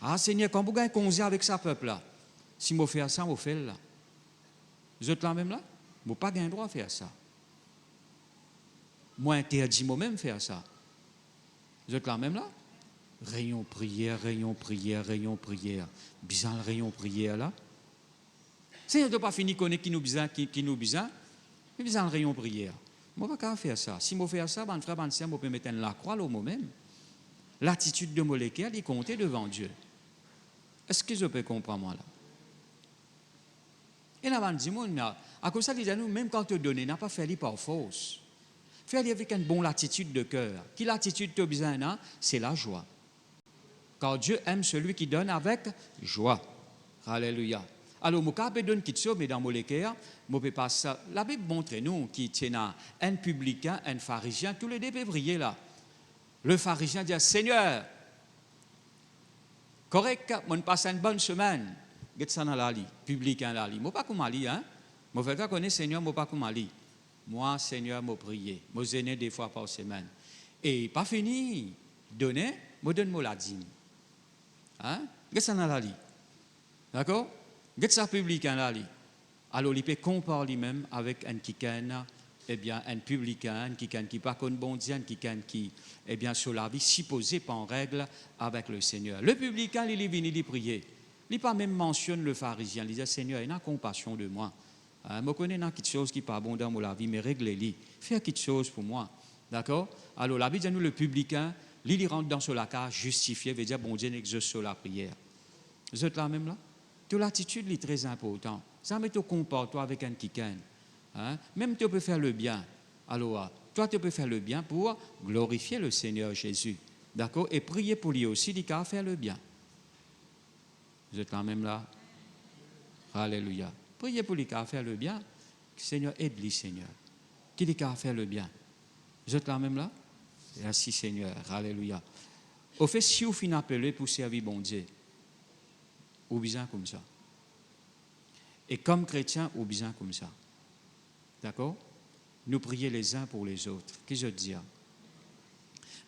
Ah Seigneur, quand vous gagnez congé avec sa peuple là, si moi fais ça, moi fais là. Vous êtes là même là? Moi pas gain droit à faire ça. Moi interdit moi-même faire ça. Vous êtes là même là? Rayon prière, rayon prière, rayon prière. Bizarre le rayon prière là. Seigneur, tu n'as pas fini de connaître qui nous besoin, mais bizarre le rayon prière. Moi, je ne peux pas faire ça. Si je fais ça, mon frère, je peux mettre la croix là moi-même. L'attitude de molécule est comptée devant Dieu. Est-ce que je peux comprendre moi là? Et là, on dit, à cause de ça, nous, même quand tu donnes, n'a pas fait par force. Fais-le avec une bonne attitude de cœur. Qui l'attitude tu as besoin, c'est la joie. Car Dieu aime celui qui donne avec joie. Alléluia. Alors, je peux donner quelque chose, mais dans mon cœur, je ne peux pas ça. La Bible montre nous qui tient un publicain, un pharisien, tous les deux peuvent briller là. Le pharisien dit, Seigneur, correct, on passe une bonne semaine. Get ça dans la lit, publicain la lit. Je ne pas comme Ali, hein. Je ne fais connaître Seigneur, je ne pas comme Ali. Moi, Seigneur, je prie. Je zéné des fois par semaine. Et pas fini, donner, je donne la dîme. Hein? Get ça dans la lit. D'accord? Get ça publicain la lit. Alors, il peut comparer lui-même avec un kikan, eh bien, un publicain, un kikan qui pas comme bon Dieu, un kikan qui, eh bien, sur la vie, supposé pas en règle avec le Seigneur. Le publicain, il est venu, il prier. Il pas même mentionne le pharisien. Il dit, Seigneur, il a compassion de moi. Je connais quelque chose qui n'est pas bon dans la vie, mais réglez-le. Fais quelque chose pour moi. D'accord? Alors, la Bible dit, nous, le publicain, il rentre dans la case justifié, veut dire, bon Dieu n'exauce sur la prière. Vous êtes là même là? Toute l'attitude est très importante. Ça met au comportement avec un kikan. Hein? Même tu peux faire le bien. Alors, toi, tu peux faire le bien pour glorifier le Seigneur Jésus. D'accord? Et prier pour lui aussi, il a faire le bien. Vous êtes là même là? Alléluia. Priez pour lui qui a fait le bien. Seigneur, aide-lui, Seigneur. Qui dit qu'il a fait le bien? Vous êtes là même là? Merci, Seigneur. Alléluia. Au fait, si vous finissez appelé pour servir bon Dieu, ou bien comme ça. Et comme chrétien, ou bien comme ça. D'accord? Nous prions les uns pour les autres. Qu'est-ce que je dis?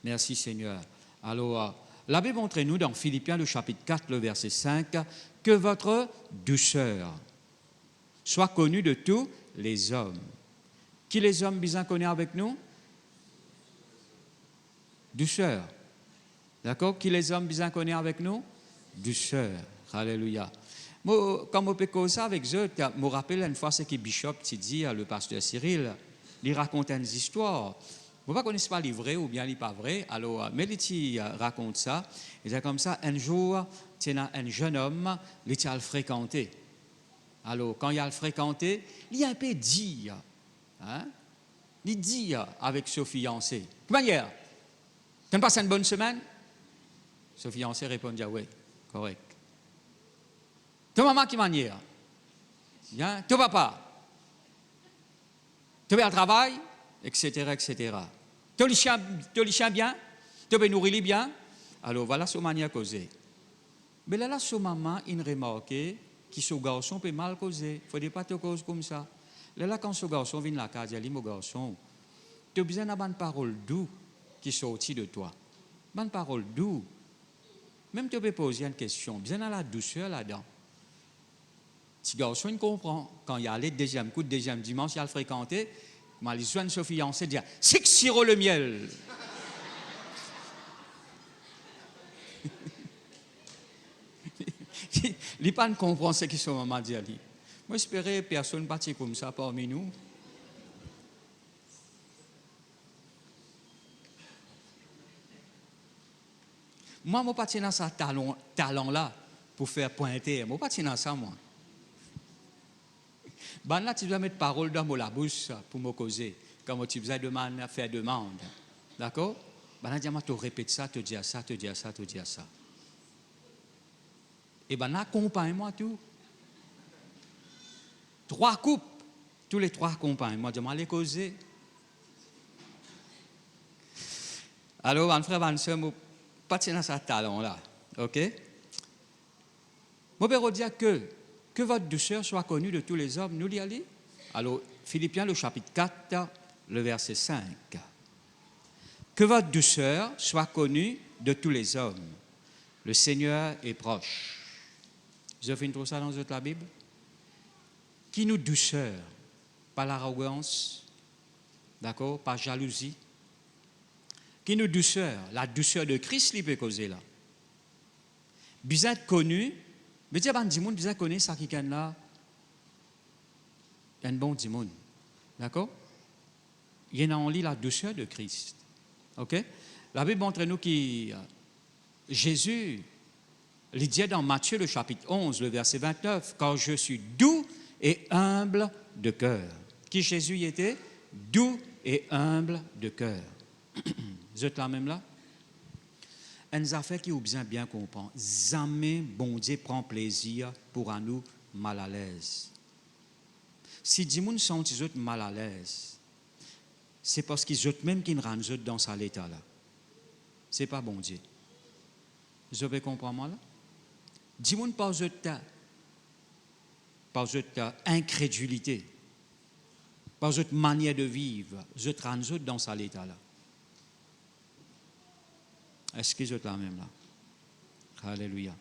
Merci, Seigneur. Alors, la Bible montre nous dans Philippiens, le chapitre 4, le verset 5, que votre douceur soit connue de tous les hommes. Qui les hommes bien connus avec nous? Douceur. D'accord? Qui les hommes bien connus avec nous? Douceur. Alléluia. Moi, quand je peux causer avec eux, je me rappelle une fois ce que Bishop dit, le pasteur Cyril, il raconte une histoire. Je ne connais pas les vrais ou bien les pas vrais. Alors, mais il raconte ça. Il dit comme ça, un jour, il y a un jeune homme, il a le fréquenté. Alors, quand il a le fréquenté, il a un peu dit, hein? Il dit avec son fiancé, de manière, tu as passé une bonne semaine? Son fiancé répondit, oui, correct. Ton maman qui manière? Bien. Ton papa? Tu vas au travail? Etc., etc. Tu les chiens bien? Tu peux nourrir bien? Alors voilà son manière causer. Mais là, son maman, il remarque que ce garçon peut mal causer. Il ne faudrait pas te causer comme ça. Là, quand ce garçon vient à la case, il dit, mon garçon, tu as besoin d'une parole douce qui sortit de toi. Une parole douce. Même tu peux poser une question, besoin de la douceur là-dedans. Si le garçon il comprend, quand il y a le deuxième coup, le deuxième dimanche, il a le fréquenté, il a soin de se fiancer, il dit, c'est que sirop le miel. Il n'a pas comprendre ce que son maman dit. Moi, j'espérais que personne ne partit comme ça parmi nous. Moi, je ne suis pas dans ce talent-là pour faire pointer. Je ne suis pas dans ça, moi. Ben là, tu dois mettre parole dans la bouche pour me causer. Quand tu faisais demande, faire demande. D'accord? Ben là, tu répètes ça, tu dis ça, tu dis ça, tu dis ça. Et ben là, accompagne-moi tout. 3 coupes. Tous les 3 accompagnent-moi. Je vais causer. Alors, mon frère, mon soeur, je ne suis pas dans ce talent-là. OK? Je veux dire que votre douceur soit connue de tous les hommes. Nous l'y allons. Alors, Philippiens, le chapitre 4, le verset 5. Que votre douceur soit connue de tous les hommes. Le Seigneur est proche. Vous avez trouvé ça dans la Bible? Qui nous douceur? Pas l'arrogance, d'accord? Pas jalousie. Qui nous douceur? La douceur de Christ, il peut causer là. Besoin de connu. Mais dire, ben, monde besoin de connaître ça qui est là. Il y a un bon monde. D'accord? Il y a en lui la douceur de Christ. OK? La Bible montre nous que Jésus, il dit dans Matthieu, le chapitre 11, le verset 29, car je suis doux et humble de cœur. Qui Jésus y était? Doux et humble de cœur. Vous êtes là même là? Une affaire qui vous besoin bien comprendre. Jamais bon Dieu prend plaisir pour nous mal à l'aise. Si des gens sont mal à l'aise, c'est parce qu'ils sont même qui nous rendent dans cet état-là. Ce n'est pas bon Dieu. Vous avez compris moi là? Des gens par votre incrédulité, par votre manière de vivre, vous êtes rendus dans cet état-là. Est-ce que vous êtes là même là? Alléluia.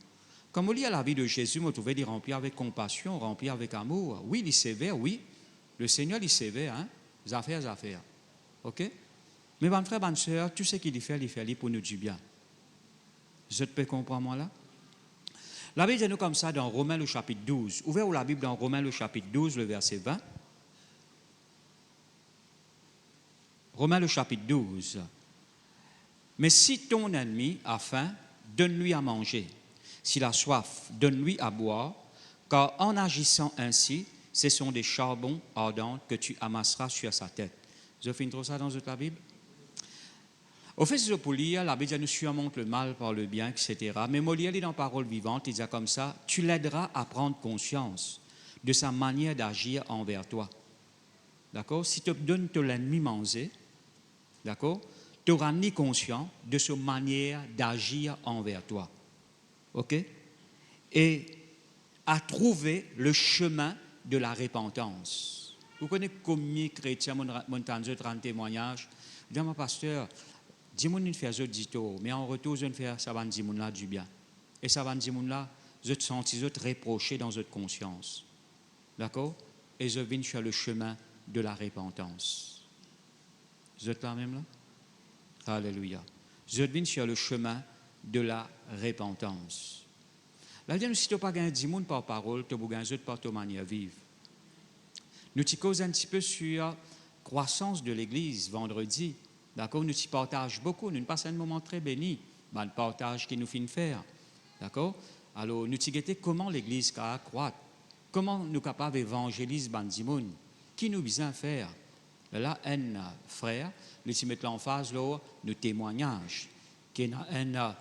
Comme on lit à la vie de Jésus, vous trouvez dire rempli avec compassion, rempli avec amour. Oui, il est sévère, oui. Le Seigneur, il est sévère, hein? Affaires. OK? Mais mon frère, bonne soeur, tout ce qu'il fait pour nous du bien. Vous peux comprendre moi là? La Bible dit nous comme ça dans Romains le chapitre 12. Ouvrez la Bible dans Romains le chapitre 12, le verset 20. Romains le chapitre 12. Mais si ton ennemi a faim, donne-lui à manger. S'il a soif, donne-lui à boire, car en agissant ainsi, ce sont des charbons ardents que tu amasseras sur sa tête. Vous avez fait ça dans votre Bible? Au fait, c'est pour lire, la Bible nous surmonte le mal par le bien, etc. Mais Molière dit dans Parole vivante, il dit comme ça, tu l'aideras à prendre conscience de sa manière d'agir envers toi. D'accord? Si tu donnes ton ennemi manger, d'accord? Tu auras ni conscient de sa manière d'agir envers toi. OK? Et à trouver le chemin de la repentance. Vous connaissez combien de chrétiens m'ont rendu témoignage? Dis mon pasteur, dis-moi une faire dito, mais en retour, je ne fais ça va dire là du bien. Et ça va dire là, je te sens reproché dans votre conscience. D'accord? Et je viens sur le chemin de la repentance. Vous êtes là même là? Alléluia. Je viens sur le chemin de la repentance. La Bible, si tu n'as pas gagné 10 par parole, tu as gagné par ta manière de vivre. Nous t'y causons un petit peu sur la croissance de l'Église vendredi. D'accord? Nous t'y partageons beaucoup. Nous passons un moment très béni dans le partage qu'il nous finit faire. D'accord? Alors, nous t'y guettons comment l'Église a croître. Comment nous sommes capables d'évangéliser Bandimoun. Qui nous besoin faire? Là, un frère, nous mettons en phase là, nos témoignages, qui a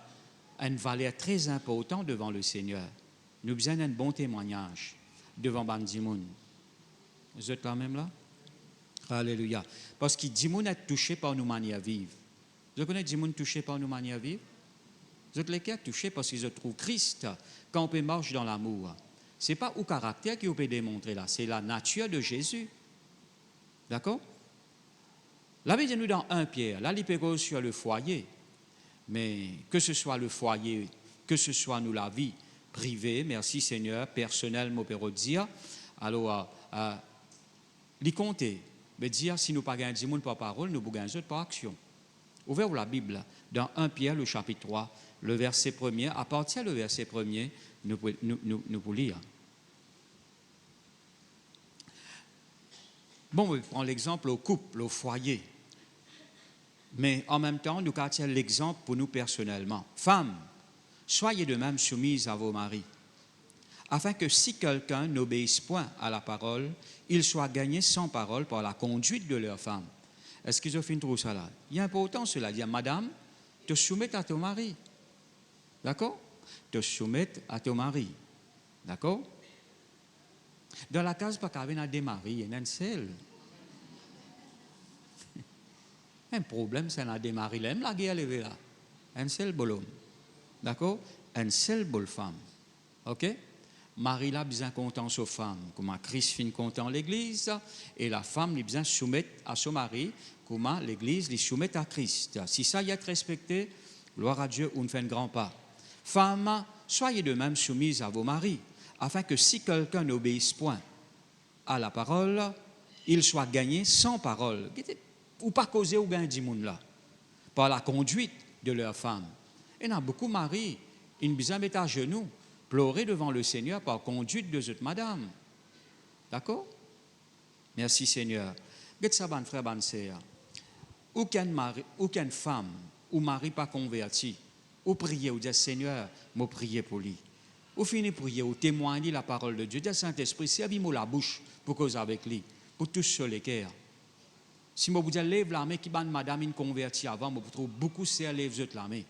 une valeur très importante devant le Seigneur. Nous avons besoin d'un bon témoignage devant Bandimoun. Vous êtes là même là? Alléluia. Parce que Dimoun est touché par nos manières vivre. Vous connaissez Dimoun touché par nos manières vivre? Vous êtes lesquels touchés parce qu'ils trouvent Christ quand on peut marcher dans l'amour. Ce n'est pas au caractère qui peut démontrer là, c'est la nature de Jésus. D'accord? La Bible dit nous dans 1 Pierre, là, il peut sur le foyer, mais que ce soit le foyer, que ce soit nous la vie privée, merci Seigneur, personnel, mon père dire, alors, les compter, mais dire si nous pas gagnons du monde par parole, nous gagnons autres par action. Ouvrez la Bible dans 1 Pierre, le chapitre 3, le verset 1er, à partir du verset 1er, nous pouvons lire. Bon, on prend l'exemple au couple, au foyer. Mais en même temps, nous avons l'exemple pour nous personnellement. Femmes, soyez de même soumises à vos maris, afin que si quelqu'un n'obéisse point à la parole, il soit gagné sans parole par la conduite de leur femme. Est-ce qu'ils ont fait trop ça là? Il est important cela, dire madame, te soumettre à ton mari. D'accord? Te soumettre à ton mari. D'accord? Dans la case, pas qu'il y a des maris, il y a un seul. Un problème, c'est un des maris, là, la guerre levée là. Un seul bol homme. D'accord? Un seul bol femme. OK? Marie là, bien content aux femmes, comment Christ fin content l'église, et la femme, lui bien soumettre à son mari, comment l'église lui soumet à Christ. Si ça y est respecté, gloire à Dieu, on fait un grand pas. Femmes, soyez de même soumises à vos maris, afin que si quelqu'un n'obéisse point à la parole, il soit gagné sans parole. Ou pas causer ou gagner du monde là, par la conduite de leur femme. Et il y a beaucoup de maris, ils besoin mettre à genoux, pleurer devant le Seigneur par conduite de cette madame. D'accord? Merci Seigneur. Qu'est-ce que ça, bon frère, bonne sœur? Aucune femme ou mari pas converti, ou prier, ou dire Seigneur, moi prier pour lui. Ou finir prier, ou témoigner la parole de Dieu. Dire Saint-Esprit, servis-moi la bouche pour causer avec lui, pour tous sur les cœurs. Si je vous dis, lève la main qui bat madame une convertie avant, je trouve beaucoup de lève la main.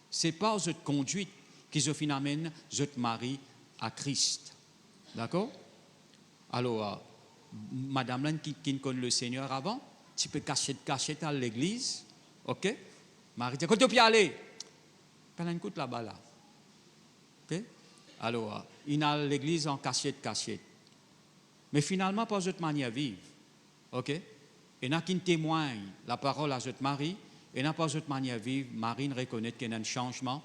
C'est par cette conduite qui se amène votre mari à Christ. D'accord? Alors, madame là qui connaît le Seigneur avant, tu peux cacher à l'église. OK? Marie dit, quand tu peux aller? Pendant une coute là-bas là. OK? Alors, il a l'église en cachette. Mais finalement, pas de manière vive. OK? Et n'a qui témoigne la parole à votre mari, et n'a pas de manière vive, Marine reconnaît qu'il y a un changement,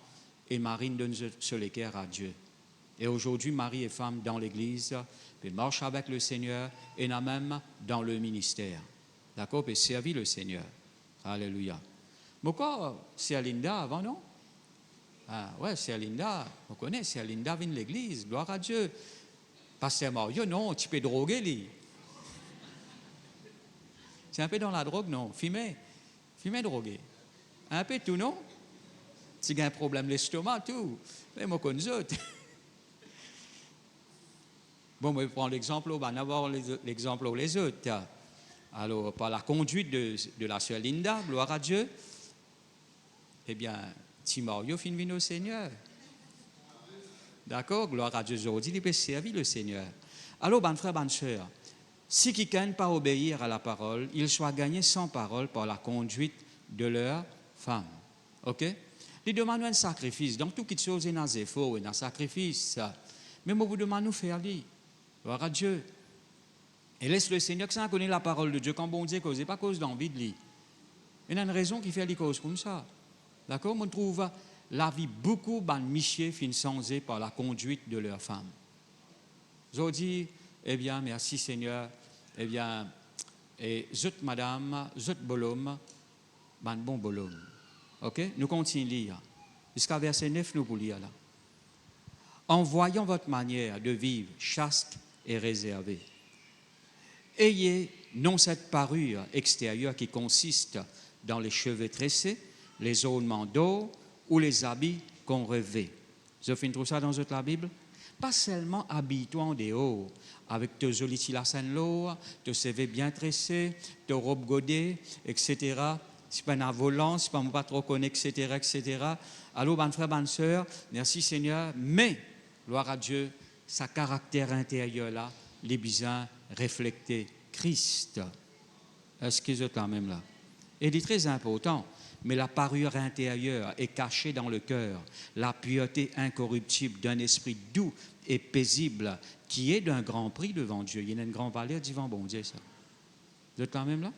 et Marine donne sur les cœurs à Dieu. Et aujourd'hui, mari et femme dans l'église, puis marche avec le Seigneur, et n'a même dans le ministère. D'accord? Puis servir le Seigneur. Alléluia. Pourquoi c'est Linda avant, non? Ah, ouais, c'est Linda, on connaît, c'est Linda vient de l'église, gloire à Dieu. Pasteur Mario, non, tu peux droguer, lui. C'est un peu dans la drogue, non? Fumer, droguer. Un peu tout, non? Si tu as un problème l'estomac, tout. Mais moi, comme ça. Bon, je prends l'exemple, on va avoir l'exemple aux les autres. Alors, par la conduite de la sœur Linda, gloire à Dieu, eh bien, Mario finit au Seigneur. D'accord? Gloire à Dieu aujourd'hui, il peut servir le Seigneur. Alors, bon frère, bonne sœur, si quelqu'un ne pas obéir à la parole, il soit gagné sans parole par la conduite de leur femme. OK? Il demande un sacrifice. Donc, tout qui chose est un effort, un sacrifice. Mais moi, vous demande de faire lui. Gloire à Dieu. Et laisse le Seigneur que ça connaît la parole de Dieu. Quand bon Dieu cause, pas cause d'envie de lui. Il y a une raison qui fait les causes comme ça. D'accord? On trouve la vie beaucoup de michés fin sansés par la conduite de leur femme. Je dis, eh bien, merci Seigneur. Eh bien, et zut madame, zut bolhomme, bon bolhomme. OK? Nous continuons à lire. Jusqu'à verset 9, nous vous lire là. En voyant votre manière de vivre chaste et réservée, ayez non cette parure extérieure qui consiste dans les cheveux tressés, les ornements d'or ou les habits qu'on revêt. Vous avez trouvé ça dans votre la Bible? Pas seulement habille-toi en dehors, avec tes jolis tilassans, tes CV bien tressés, tes robes godées, etc. C'est pas un volant, c'est pas mon pas trop connu, etc., etc. Alors, bonne frère, bonne sœur, merci Seigneur, mais, gloire à Dieu, sa caractère intérieur là, les besoins refléter Christ. Est-ce que vous êtes là même là? Et il est très important, mais la parure intérieure est cachée dans le cœur, la pureté incorruptible d'un esprit doux et paisible qui est d'un grand prix devant Dieu. Il y a une grande valeur devant bon Dieu, ça. Vous êtes là même là?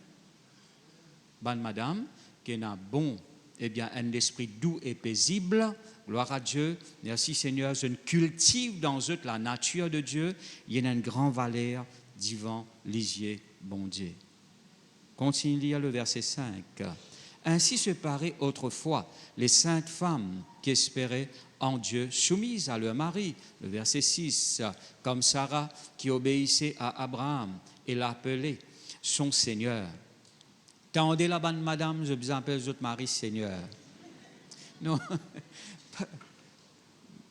Bonne madame, qui est un bon, eh bien, un esprit doux et paisible, gloire à Dieu, merci Seigneur, je cultive dans eux la nature de Dieu, il y a une grande valeur devant les yeux, bon Dieu. Continue de lire le verset 5. Ainsi se paraît autrefois les saintes femmes qui espéraient en Dieu, soumises à leur mari. Le verset 6, comme Sarah qui obéissait à Abraham et l'appelait son Seigneur. Tendez la bonne madame, je vous appelle votre mari Seigneur. Non,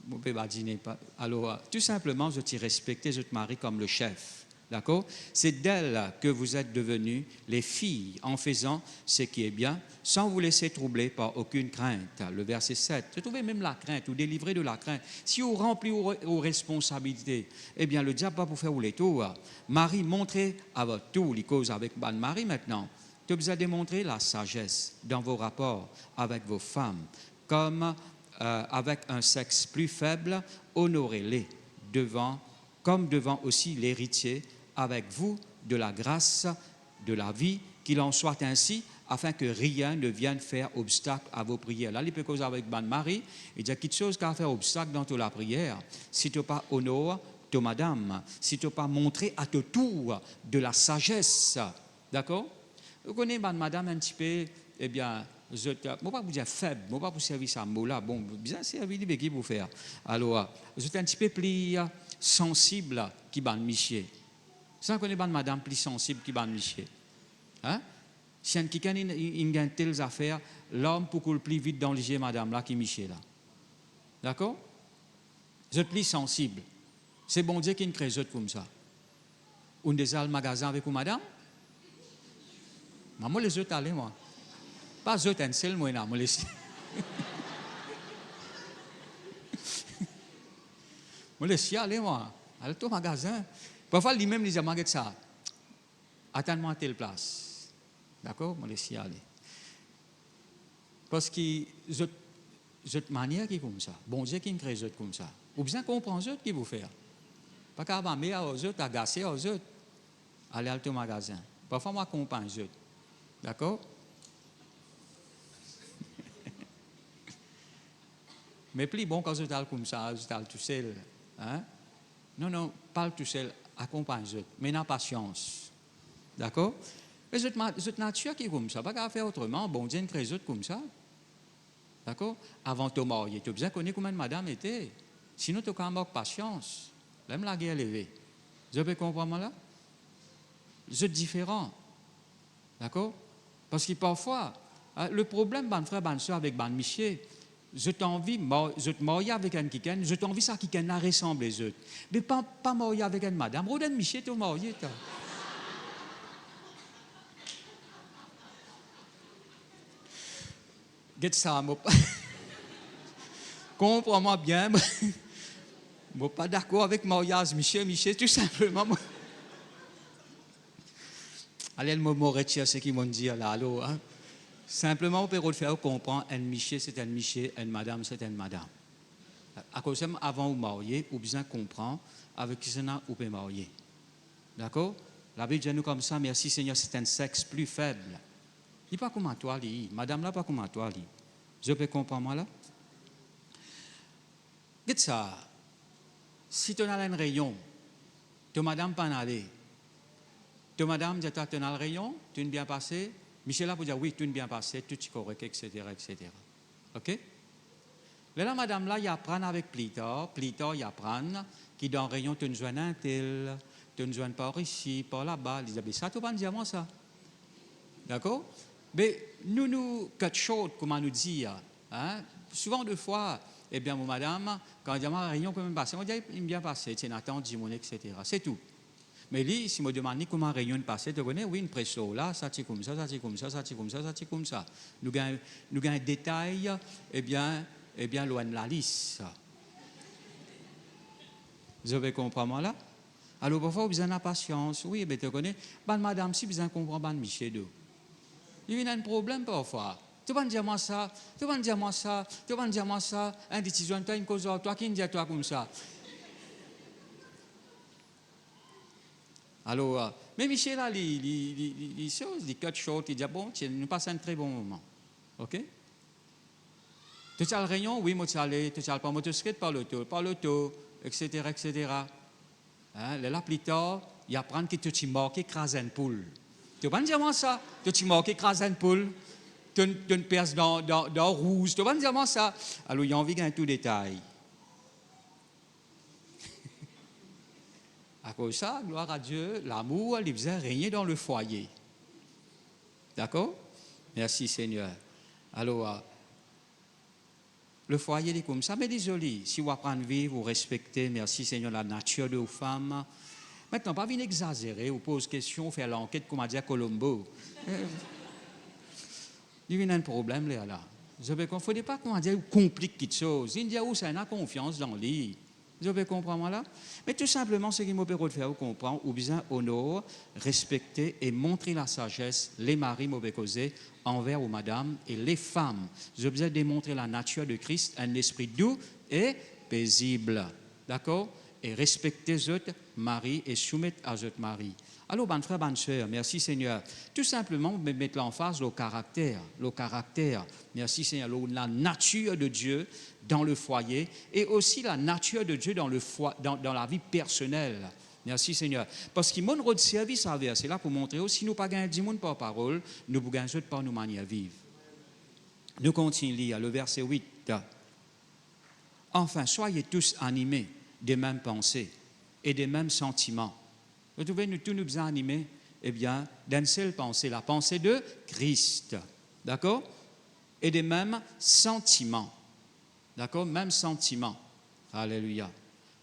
vous pouvez pas dîner. Alors, tout simplement, je t'y respecter votre mari comme le chef. D'accord? C'est d'elle que vous êtes devenues les filles en faisant ce qui est bien, sans vous laisser troubler par aucune crainte. Le verset 7. Vous trouvez même la crainte, ou délivré de la crainte. Si vous remplit aux responsabilités, eh bien, le diable va vous faire les tours. Marie, montrez à votre tour, les causes avec Marie maintenant. Vous avez démontré la sagesse dans vos rapports avec vos femmes, comme avec un sexe plus faible, honorez-les comme devant aussi l'héritier avec vous de la grâce de la vie, qu'il en soit ainsi, afin que rien ne vienne faire obstacle à vos prières. Là, il peut causer avec Bonne Marie, il y a quelque chose qui a fait obstacle dans toute la prière. Si tu n'as pas honor, ta madame, si tu n'as pas montré à ton tour de la sagesse, d'accord? Vous connaissez madame un petit peu, eh bien, je ne vais pas vous dire faible, je ne vais pas vous servir ça mot-là, bon, bien servi, mais qui vous faire? Alors, je suis un petit peu plus sensible qui ban Michier. Ça connaît pas madame plus sensible qui ban Michier. Hein? Si un quelqu'un a une telle affaire, l'homme pour couler plus vite dans les yeux madame là qui Michier là. D'accord? Je suis plus sensible. C'est bon Dieu qui ne crée comme ça. On déjà le magasin avec vous madame? Moi les autres allez moi. Pas autres un seul moi là, moi les moi les si allez moi. Allez au magasin. Parfois lui-même les a ça. Attends-moi à telle place. D'accord? Moi les si aller. Parce que cette manière qui est comme ça. Bon Dieu qui crée comme ça. Ou bien comprendre ce qui vous faire. Pas qu'à m'amener aux autres, agacer aux autres. Aller au magasin. Parfois moi accompagne eux. D'accord? Mais plus bon quand je parle comme ça, je parle tout seul. Hein? Non, parle tout seul, accompagne-eux. Mais n'a patience. D'accord? Mais cette nature qui est comme ça, pas qu'à faire autrement. Bon Dieu, crée comme ça. D'accord? Avant de te marier, tu as besoin de connaître comment madame était. Sinon, tu as quand même patience. Même la guerre levée. Vous avez compris là? Vous êtes différents. D'accord? Parce que parfois, le problème, ban frère, ban soeur avec ban Michier, je t'envie, je te marie avec un quelqu'un, je t'envie ça qui a ressemble les autres. Mais pas marier avec une madame. Roden Michier, tu es marié, toi. Get ça, moi. Comprends-moi bien. Moi, pas d'accord avec mariage, Michier, tout simplement. Allez, le mot retire ce qu'ils m'ont dit là, allô, hein? Simplement, on peut le faire comprendre, un Michier, c'est un Michier, une madame, c'est une madame. À cause de avant de marier, ou besoin comprendre avec qui on peut marier. D'accord? La Bible dit nous comme ça, merci Seigneur, c'est un sexe plus faible. Il n'est pas comme toi, madame là, pas comme toi. Je peux comprendre moi là? Dites ça. Si tu as un rayon, tu madame pas en aller. Tu madame dit tu as un rayon, tu es bien passé. Michel a pour dire oui, tout est bien passé, tout est correct, etc., etc. OK? Là, madame, là, il apprend avec Plitor, il apprend qui dans le rayon, tu ne joins un tel, tu ne joins pas ici, par là-bas. Il dit, ça, tu vas dire moi ça. D'accord? Mais nous, quelque chose, comment nous dire, hein? Souvent, de fois, eh bien, mon madame, quand il y a ma réunion, comment passer? On dit, il me bien passé, c'est Nathan, Dimon, etc. C'est tout. Mais lui, si me demande comment réunion passée, tu connais, oui, une presso, là, ça c'est comme ça, ça c'est comme ça, ça c'est comme ça, ça c'est comme ça. Nous avons un détail, eh bien, loin de la liste. Vous avez compris moi là? Alors, parfois, vous avez la patience. Oui, mais tu connais, ben, madame, si vous avez compris, ben, Michel, il y a un problème parfois. Tu vas me dire moi ça, tu vas me dire moi ça, tu vas me dire moi ça, un décision, toi, une cause, toi, qui me dit toi comme ça. Alors, mais Michel, là, il cut short, il dit bon, nous passons un très bon moment. OK? Tu as le réunion, oui, moi, tu as pas motocyclette par l'auto, etc., etc. Hein, là, plus tard, il apprend que tu m'as écrasé une poule. Tu vas me dire moi ça, tu m'as écrasé une poule, tu une perce dans rouge, tu vas me dire moi ça. Alors, il y a envie d'un tout détail. À cause de ça, gloire à Dieu, l'amour, il faisait régner dans le foyer. D'accord? Merci Seigneur. Alors, le foyer est comme ça, mais désolé, si vous apprenez à vivre, vous respectez, merci Seigneur, la nature de vos femmes. Maintenant, pas venir exagérer, ou pose question, faire l'enquête, comme a dit Colombo. Il y a un problème là. Il ne faut pas qu'on complique quelque chose. Il y a où ça a confiance dans lui. Vous avez compris moi là? Mais tout simplement, ce qu'il m'a permis de faire, vous comprenez, ou bien honorer, respecter et montrer la sagesse, les maris m'ont causé envers aux madames et les femmes. Je besoin démontrer la nature de Christ, un esprit doux et paisible. D'accord? Et respecter les autres maris et soumettre à autres maris. Alors, bonne frère, bonne soeur, merci Seigneur. Tout simplement, mettre l'emphase le caractère. Merci Seigneur, la nature de Dieu dans le foyer et aussi la nature de Dieu dans la vie personnelle. Merci Seigneur. Parce qu'il m'a de service à verser là pour montrer aussi, si nous pas gagner 10 monde par parole, nous ne gagnons pas nos manières de vivre. Nous continuons le verset 8. Enfin, soyez tous animés des mêmes pensées et des mêmes sentiments. Vous trouvez, nous tous nous sommes animés, eh bien, d'une seule pensée, la pensée de Christ. D'accord? Et des mêmes sentiments. D'accord? Même sentiment. Alléluia.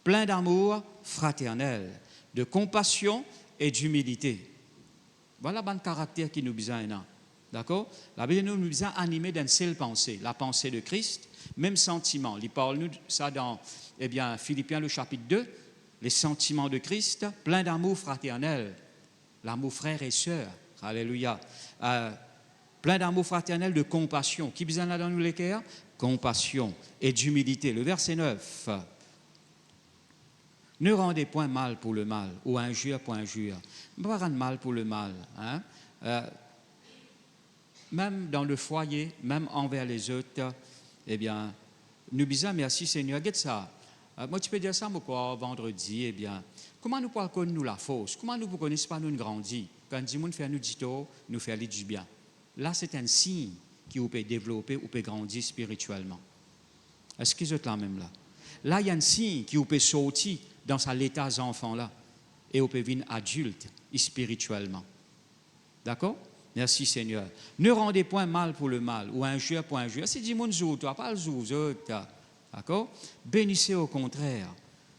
Plein d'amour fraternel, de compassion et d'humilité. Voilà le bon caractère qui nous besoin. D'accord? La Bible nous besoin animés d'une seule pensée, la pensée de Christ, même sentiment. Il parle nous ça dans Philippiens le chapitre 2, les sentiments de Christ, plein d'amour fraternel, l'amour frère et sœur. Alléluia. Plein d'amour fraternel, de compassion. Qui besoin là dans nous les cœurs? Compassion et d'humilité. Le verset 9. Ne rendez point mal pour le mal, ou injure pour injure. Ne pas rendre mal pour le mal. Hein? Même dans le foyer, même envers les autres, eh bien, nous disons merci Seigneur. Regarde ça. Moi, tu peux dire ça, moi, vendredi, eh bien, comment nous pouvons connaître nous la fausse? Comment nous ne connaissons pas nous grandir? Quand Dieu fait nous dit nous fait du bien. Là, c'est un signe qui vous peut développer ou peut grandir spirituellement. Est-ce que vous êtes là même là? Là, il y a un signe qui vous peut sortir dans l'état d'enfant là et vous peut devenir adulte spirituellement. D'accord? Merci Seigneur. Ne rendez point mal pour le mal ou injure pour injure. C'est du monde jour, toi, pas le jour, d'accord? Bénissez au contraire,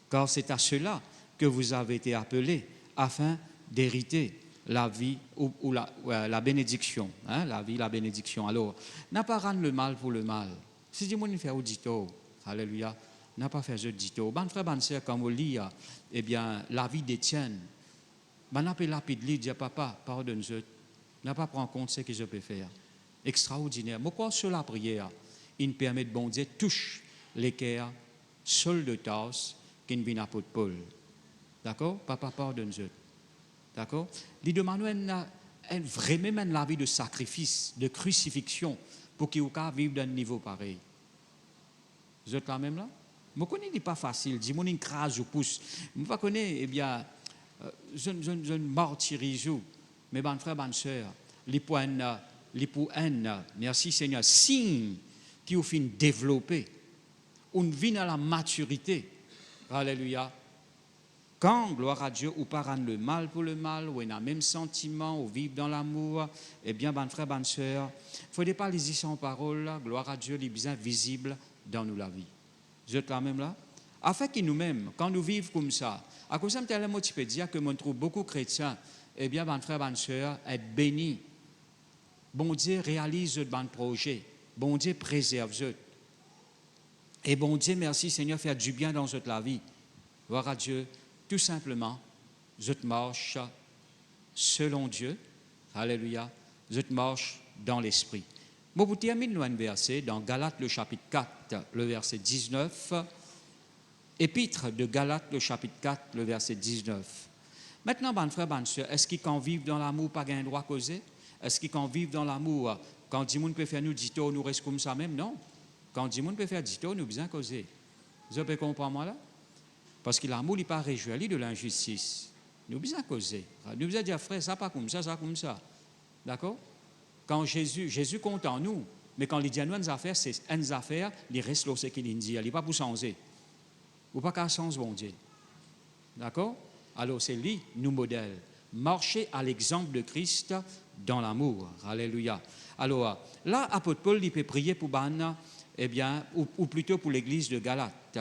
car c'est à cela que vous avez été appelés afin d'hériter la vie ou la bénédiction. Hein? La vie, la bénédiction. Alors, n'a pas rendre le mal pour le mal. Si du monde fait audito, alléluia, n'a pas fait audito. Bon frère, bonne sœur, quand vous lit, eh bien, la vie d'Étienne, ben, n'a pas lapide, dit papa, pardonne-moi. N'a pas prendre en compte ce que je peux faire. Extraordinaire. Pourquoi sur la prière, il permet de bon Dieu touche les cœurs seuls de tasse qui ne viennent pas de Paul. D'accord? Papa pardonne-moi. D'accord? Il demande vraiment la vie de sacrifice, de crucifixion, pour qu'il puisse vivre d'un niveau pareil. Vous êtes quand même là? Je ne connais pas facile. Je ne crase ou pousse. Je ne connais, eh bien, je ne martyrise. Mais bon frère, bonne sœur, les points, merci Seigneur, signe qui vous fait développer, on vient à la maturité. Alléluia. Quand, gloire à Dieu, ou pas rendre le mal pour le mal, ou on a le même sentiment, ou vivre dans l'amour, eh bien, bon frère, bonne sœur, il ne faut pas les sans parole, gloire à Dieu, les bien visibles dans nous la vie. Vous êtes là même là? Afin que nous-mêmes, quand nous vivons comme ça, à cause de tel mot, tu peux dire que je trouve beaucoup de chrétiens, eh bien, mes frères, mes sœurs, être bénis. Bon Dieu réalise votre projet. Bon Dieu préserve eux. Et bon Dieu, merci Seigneur, faire du bien dans votre vie. Gloire à Dieu, tout simplement, je marche selon Dieu. Alléluia. Je marche dans l'esprit. Bon, vous terminez un verset dans Galates, le chapitre 4, le verset 19. Épître de Galates, le chapitre 4, le verset 19. Maintenant, mes frères, mes sœurs, est-ce qu'ils quand vivent dans l'amour, pas un droit causé? Est-ce qu'ils quand vivent dans l'amour, quand Dimon peut faire nous dito, nous restons comme ça même? Non. Quand Dimon peut faire dito, nous bien causer. Vous pouvez comprendre moi là? Parce que l'amour n'est pas réjoui de l'injustice. Nous bien causer. Nous bien dire, frère, ça pas comme ça comme ça. D'accord? Quand Jésus compte en nous, mais quand il dit à nous une affaire, c'est une affaire, il reste là ce qu'il dit. Il n'est pas pour changer. Ou pas qu'à sens, bon Dieu. D'accord? Alors c'est lui, nous modèle. Marcher à l'exemple de Christ dans l'amour. Alléluia. Alors là, apôtre Paul, il peut prier pour Ban, eh bien, ou plutôt pour l'église de Galate.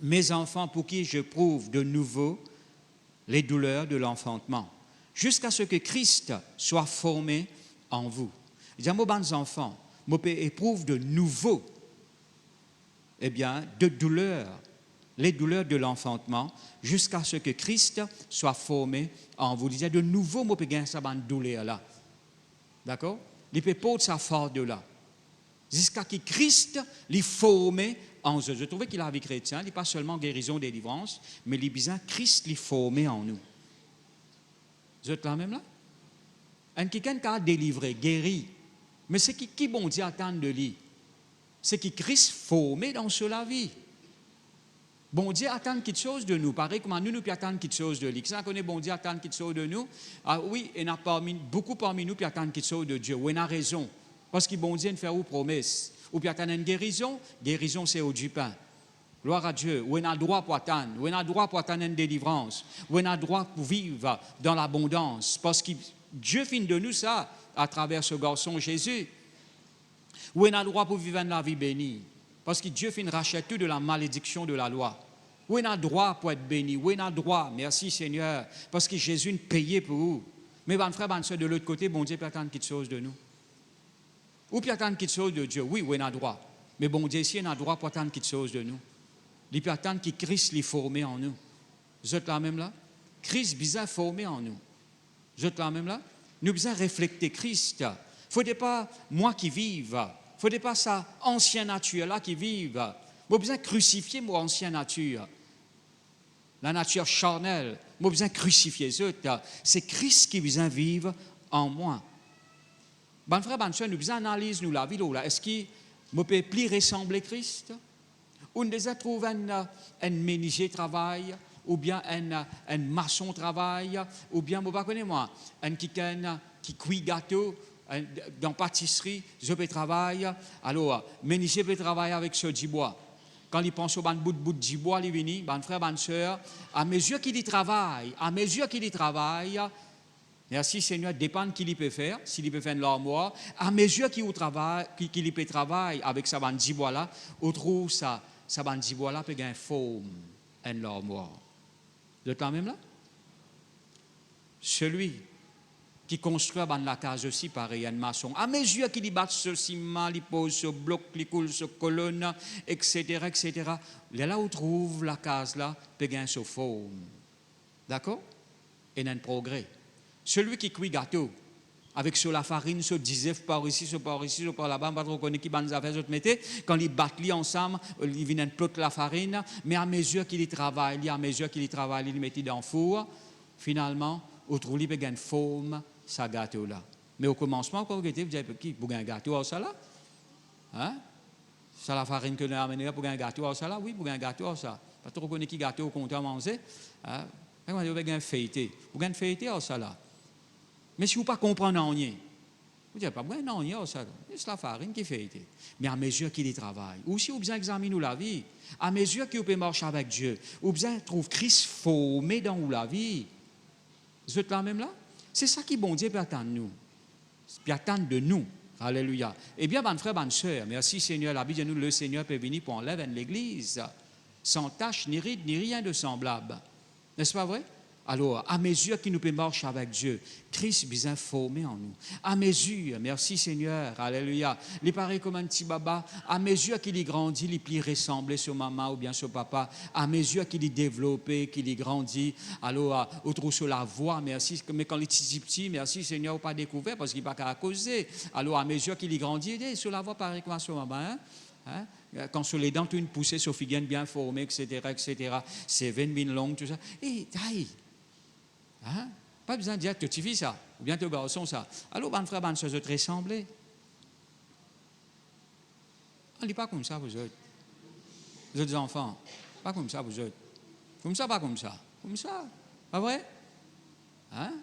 Mes enfants, pour qui je prouve de nouveau les douleurs de l'enfantement, jusqu'à ce que Christ soit formé en vous. Il dit à mes bons enfants, je éprouve de nouveau, eh bien, de douleurs, les douleurs de l'enfantement, jusqu'à ce que Christ soit formé en vous. Il disait de nouveau, je peux gagner sa douleur là. D'accord? Il peut porter sa force de là. Jusqu'à ce que Christ l'ait formé en eux. Je trouvais qu'il a la vie chrétienne, il n'est pas seulement guérison, délivrance, mais il besoin Christ l'ait formé en nous. Vous êtes là même là? Un quelqu'un qui a délivré, guéri, mais c'est qui bon Dieu attend de lui? C'est qui Christ formé dans la vie. Bon Dieu attend quelque chose de nous. Pareil comme nous attendons quelque chose de lui. Qui ça connaît bon Dieu attend quelque chose de nous? Ah oui, il y en a beaucoup parmi nous qui attendent quelque chose de Dieu. Oui, il a raison. Parce que bon Dieu nous fait une promesse. Ou puis attendre une guérison, guérison c'est au du pain. Gloire à Dieu. Ou il a droit pour attendre. Ou il a droit pour attendre une délivrance. Ou il a droit pour vivre dans l'abondance. Parce que Dieu finit de nous ça à travers ce garçon Jésus. Ou il a droit pour vivre dans la vie bénie. Parce que Dieu finit rachète tout de la malédiction de la loi. Où on a droit pour être béni, où on a droit, merci Seigneur, parce que Jésus a payé pour vous. Mais mon frère, mon soeur, de l'autre côté, bon Dieu peut attendre quelque chose de nous. Ou peut attendre quelque chose de Dieu, oui, on a droit. Mais bon Dieu, si on a droit pour attendre quelque chose de nous, il peut attendre que Christ l'ait formé en nous. Vous êtes là même là? Christ bizarre formé en nous. Vous êtes là même là? Nous besoin refléter Christ. Il ne faudrait pas moi qui vive. Il ne faudrait pas ça, ancienne nature là qui vive. Moi, besoin crucifier mon ancienne nature. La nature charnelle. Moi, besoin crucifier ça. C'est Christ qui besoin vivre en moi. Bon frère, bonne soeur, nous besoin analyser nous la vie là. Est-ce qu'il me peut plus ressembler à Christ? Ou nous déjà trouver un menuisier travail, ou bien un maçon travail, ou bien, moi, pas moi, un qui cuit gâteau. Dans pâtisserie, je peux travailler. Alors, menuisier peut travailler avec ce du bois. Quand il pense au bout de bois, il vient, mon frère, bonne soeur, à mesure qu'il y travaille, merci Seigneur, dépend qu'il peut faire, s'il peut faire de l'armoire, à mesure qu'il peut travailler avec sa bande de bois là, on trouve sa bande de bois là peut gagner forme en l'armoire. Vous êtes là même là? Celui qui construit la case aussi pareil, un maçon. À mesure qu'il y bat ce ciment, il pose ce bloc, il coule ce colonne, etc., etc. Là où on trouve la case là, peut gagner ce forme. D'accord? Et il y a un progrès. Celui qui cuit gâteau, avec sur la farine, ce 10 par ici, ce par ici, ce par là-bas, on ne connaît qui les affaires, je te mettais. Quand ils battent ensemble, ils viennent plotter la farine, mais à mesure qu'il y travaille, il met dans le four, finalement, on trouve qu'il peut gagner forme. Ça gâteau là. Mais au commencement, quand vous dites, vous avez qui pour un gâteau à ça là? Hein? C'est la farine que nous avons amenée pour un gâteau à ça là? Oui, pour un gâteau à ça. Pas trop connaître qui gâteau au comptoir manger. Hein? Vous avez un feuilleté. Vous avez un feuilleté à ça là. Mais si vous ne comprenez pas rien, vous dites pas, non, rien à ça là. C'est la farine qui fait. Mais à mesure qu'il y travaille, ou si vous besoin examiner la vie, à mesure que vous pouvez marcher avec Dieu, vous besoin trouver Christ formé dans la vie. Vous êtes là même là? C'est ça qui bon Dieu peut attendre nous. Peut attendre de nous. Alléluia. Eh bien, bonne frère, bonne soeur, merci Seigneur. La Bible dit nous, le Seigneur peut venir pour enlever l'Église sans tache, ni ride, ni rien de semblable. N'est-ce pas vrai? Alors, à mesure qu'il nous peut marcher avec Dieu, Christ bien formé en nous. À mesure, merci Seigneur, alléluia. Il paraît comme un petit baba. À mesure qu'il y grandit, il plus ressembler sur maman ou bien sur papa. À mesure qu'il y développe, qu'il y grandit, alors, au trou sur la voie, merci. Mais quand il est petit, merci Seigneur, pas découvert parce qu'il n'a pas qu'à causer. Alors, à mesure qu'il y grandit, il est sur la voie, pareil comme sur maman. Hein? Quand sur les dents, tu as une poussée, Sophie bien formée, etc. C'est 20 000 longues, tout ça. Et, aïe! Hein? Pas besoin de dire que tu fais ça, ou bien tu garçon ça. Alors, mon frère, ça te ressemble. On ne dit pas comme ça, vous autres. Vous autres enfants. Pas comme ça, vous autres. Comme ça, pas comme ça. Comme ça. Pas vrai? Hein?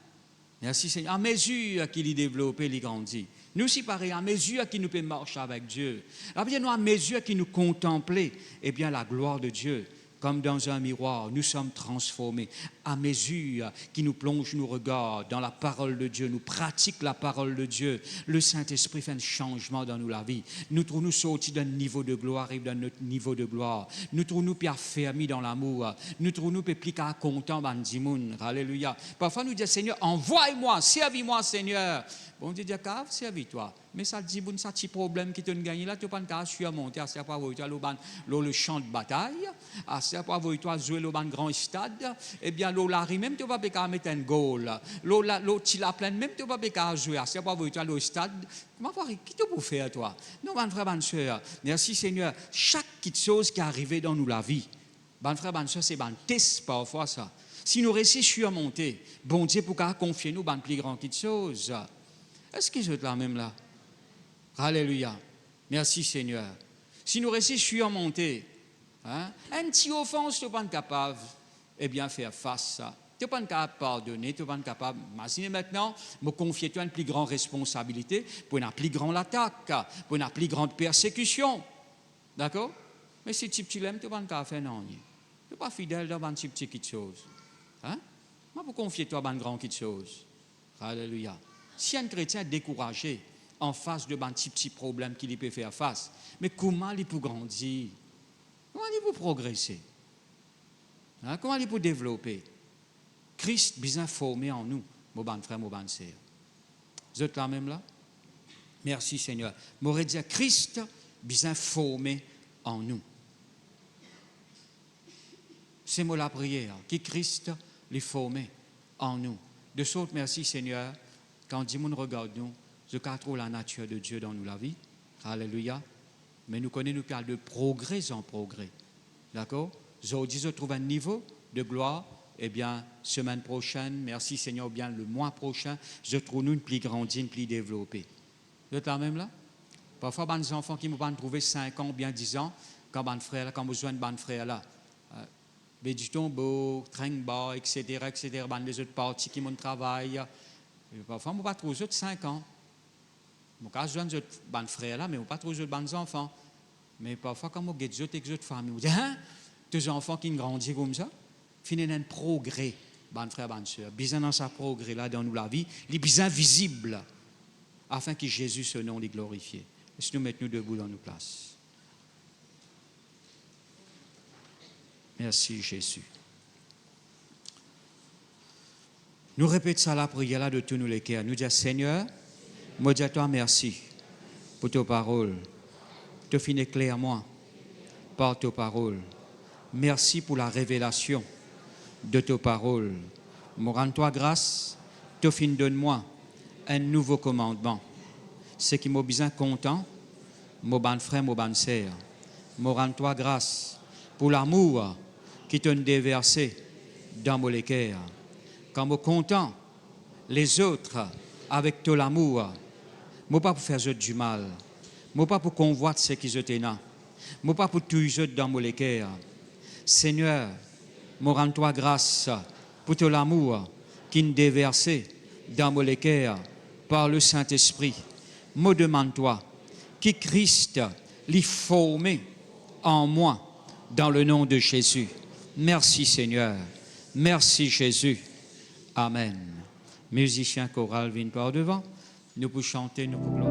Merci Seigneur. À mesure qu'il y développe, il grandit. Nous aussi, pareil, à mesure qu'il nous peut marcher avec Dieu. À mesure qu'il nous contemple, eh bien, la gloire de Dieu. Comme dans un miroir, nous sommes transformés. À mesure qu'il nous plonge nos regards dans la parole de Dieu, nous pratiquons la parole de Dieu, le Saint-Esprit fait un changement dans nous la vie. Nous trouvons sortis d'un niveau de gloire et d'un autre niveau de gloire. Nous trouvons plus affermis dans l'amour. Nous trouvons plus contents dans le monde. Alléluia. Parfois nous disons, Seigneur, envoie-moi, servis-moi, Seigneur. Bon Dieu dit, cave, servis-toi. Mais ça dit, bon, ça petit problème qui te gagne là, tu ne peux pas surmonter. À ce point, le champ de bataille, à ce point, tu as joué le grand stade, eh bien, l'arrivée même, tu ne peux pas mettre un goal. Tu la pleine même, tu ne peux pas jouer. À ce point, tu as le stade. Comment voir, qui te peut faire, toi? Non, mon frère, bonne soeur, merci Seigneur. Chaque petite chose qui est arrivée dans nous la vie, bon frère, bonne soeur, c'est un test parfois ça. Si nous réussissons à surmonter, bon Dieu, pour confier nous dans plus grand petites choses. Est-ce que je êtes là même là? Alléluia. Merci Seigneur. Si nous réussissons à monter, un petit offense, tu n'es pas capable, eh bien, faire face à ça. Tu n'es pas capable de pardonner, tu n'es pas capable. Imaginez maintenant, me confier à une plus grande responsabilité, pour une plus grande attaque, pour une plus grande persécution. D'accord? Mais si tu l'aimes, tu n'es pas capable de faire non. Tu n'es pas fidèle dans une petite chose. Hein? Moi, pour confier toi dans une grande chose. Alléluia. Si un chrétien est découragé en face de un petit problème qu'il peut faire face, mais comment il peut grandir? Comment il peut progresser? Hein? Comment il peut développer? Christ bien formé en nous, mon bon frère, mon bonne sœur. Vous êtes là même là? Merci Seigneur. M'aurait dit Christ bien formé en nous. C'est moi la prière, qui Christ les formé en nous. De sorte, merci Seigneur. Quand Dieu nous regarde, nous, je trouve la nature de Dieu dans nous la vie. Alléluia. Mais nous connaissons, nous parlons de progrès en progrès. D'accord? Aujourd'hui, je trouve un niveau de gloire. Eh bien, semaine prochaine, merci Seigneur, bien le mois prochain, je trouve nous une plus grande, une plus développée. Vous êtes là même là? Parfois, des enfants qui m'ont trouvé 5 ans, bien 10 ans, quand mon frère, quand besoin de mon frère là. Mais du tombeau, train-bas, etc., les autres parties qui m'ont travaillé. Parfois, je ne pas trop de 5 ans. Je suis un bon frère là, mais je ne pas trop de bons enfants. Mais parfois, quand je suis avec d'autres familles, je dis, hein, tes enfants qui grandissent comme ça, finissent un progrès, bon frère, bonne soeur. Bien dans ce progrès là dans nous la vie, il est bien visible, afin que Jésus, ce nom, les glorifie. Est-ce que nous mettons debout dans nos places? Merci Jésus. Nous répétons ça la prière là de tous nous les cœurs. Nous disons Seigneur, moi dis à toi merci pour tes paroles. Tu finis clairement par tes paroles. Merci pour la révélation de tes paroles. Me rends-toi grâce, tu finis donne-moi un nouveau commandement. Ce qui m'a bien content, mon bon frère, mon bonne sœur. Me rends-toi grâce pour l'amour qui t'a déversé dans mon cœur. Quand je suis content, les autres, avec tout l'amour, je ne pas pour faire du mal, je ne pas pour convoiter ce qui est là, je ne pas pour tout dans mon cœur. Seigneur, je rends-toi grâce pour tout l'amour qui est déversé dans mon cœur par le Saint-Esprit. Je demande-toi que Christ l'ait formé en moi dans le nom de Jésus. Merci Seigneur. Merci Jésus. Amen. Musiciens choral, viennent par devant. Nous pouvons chanter, nous pouvons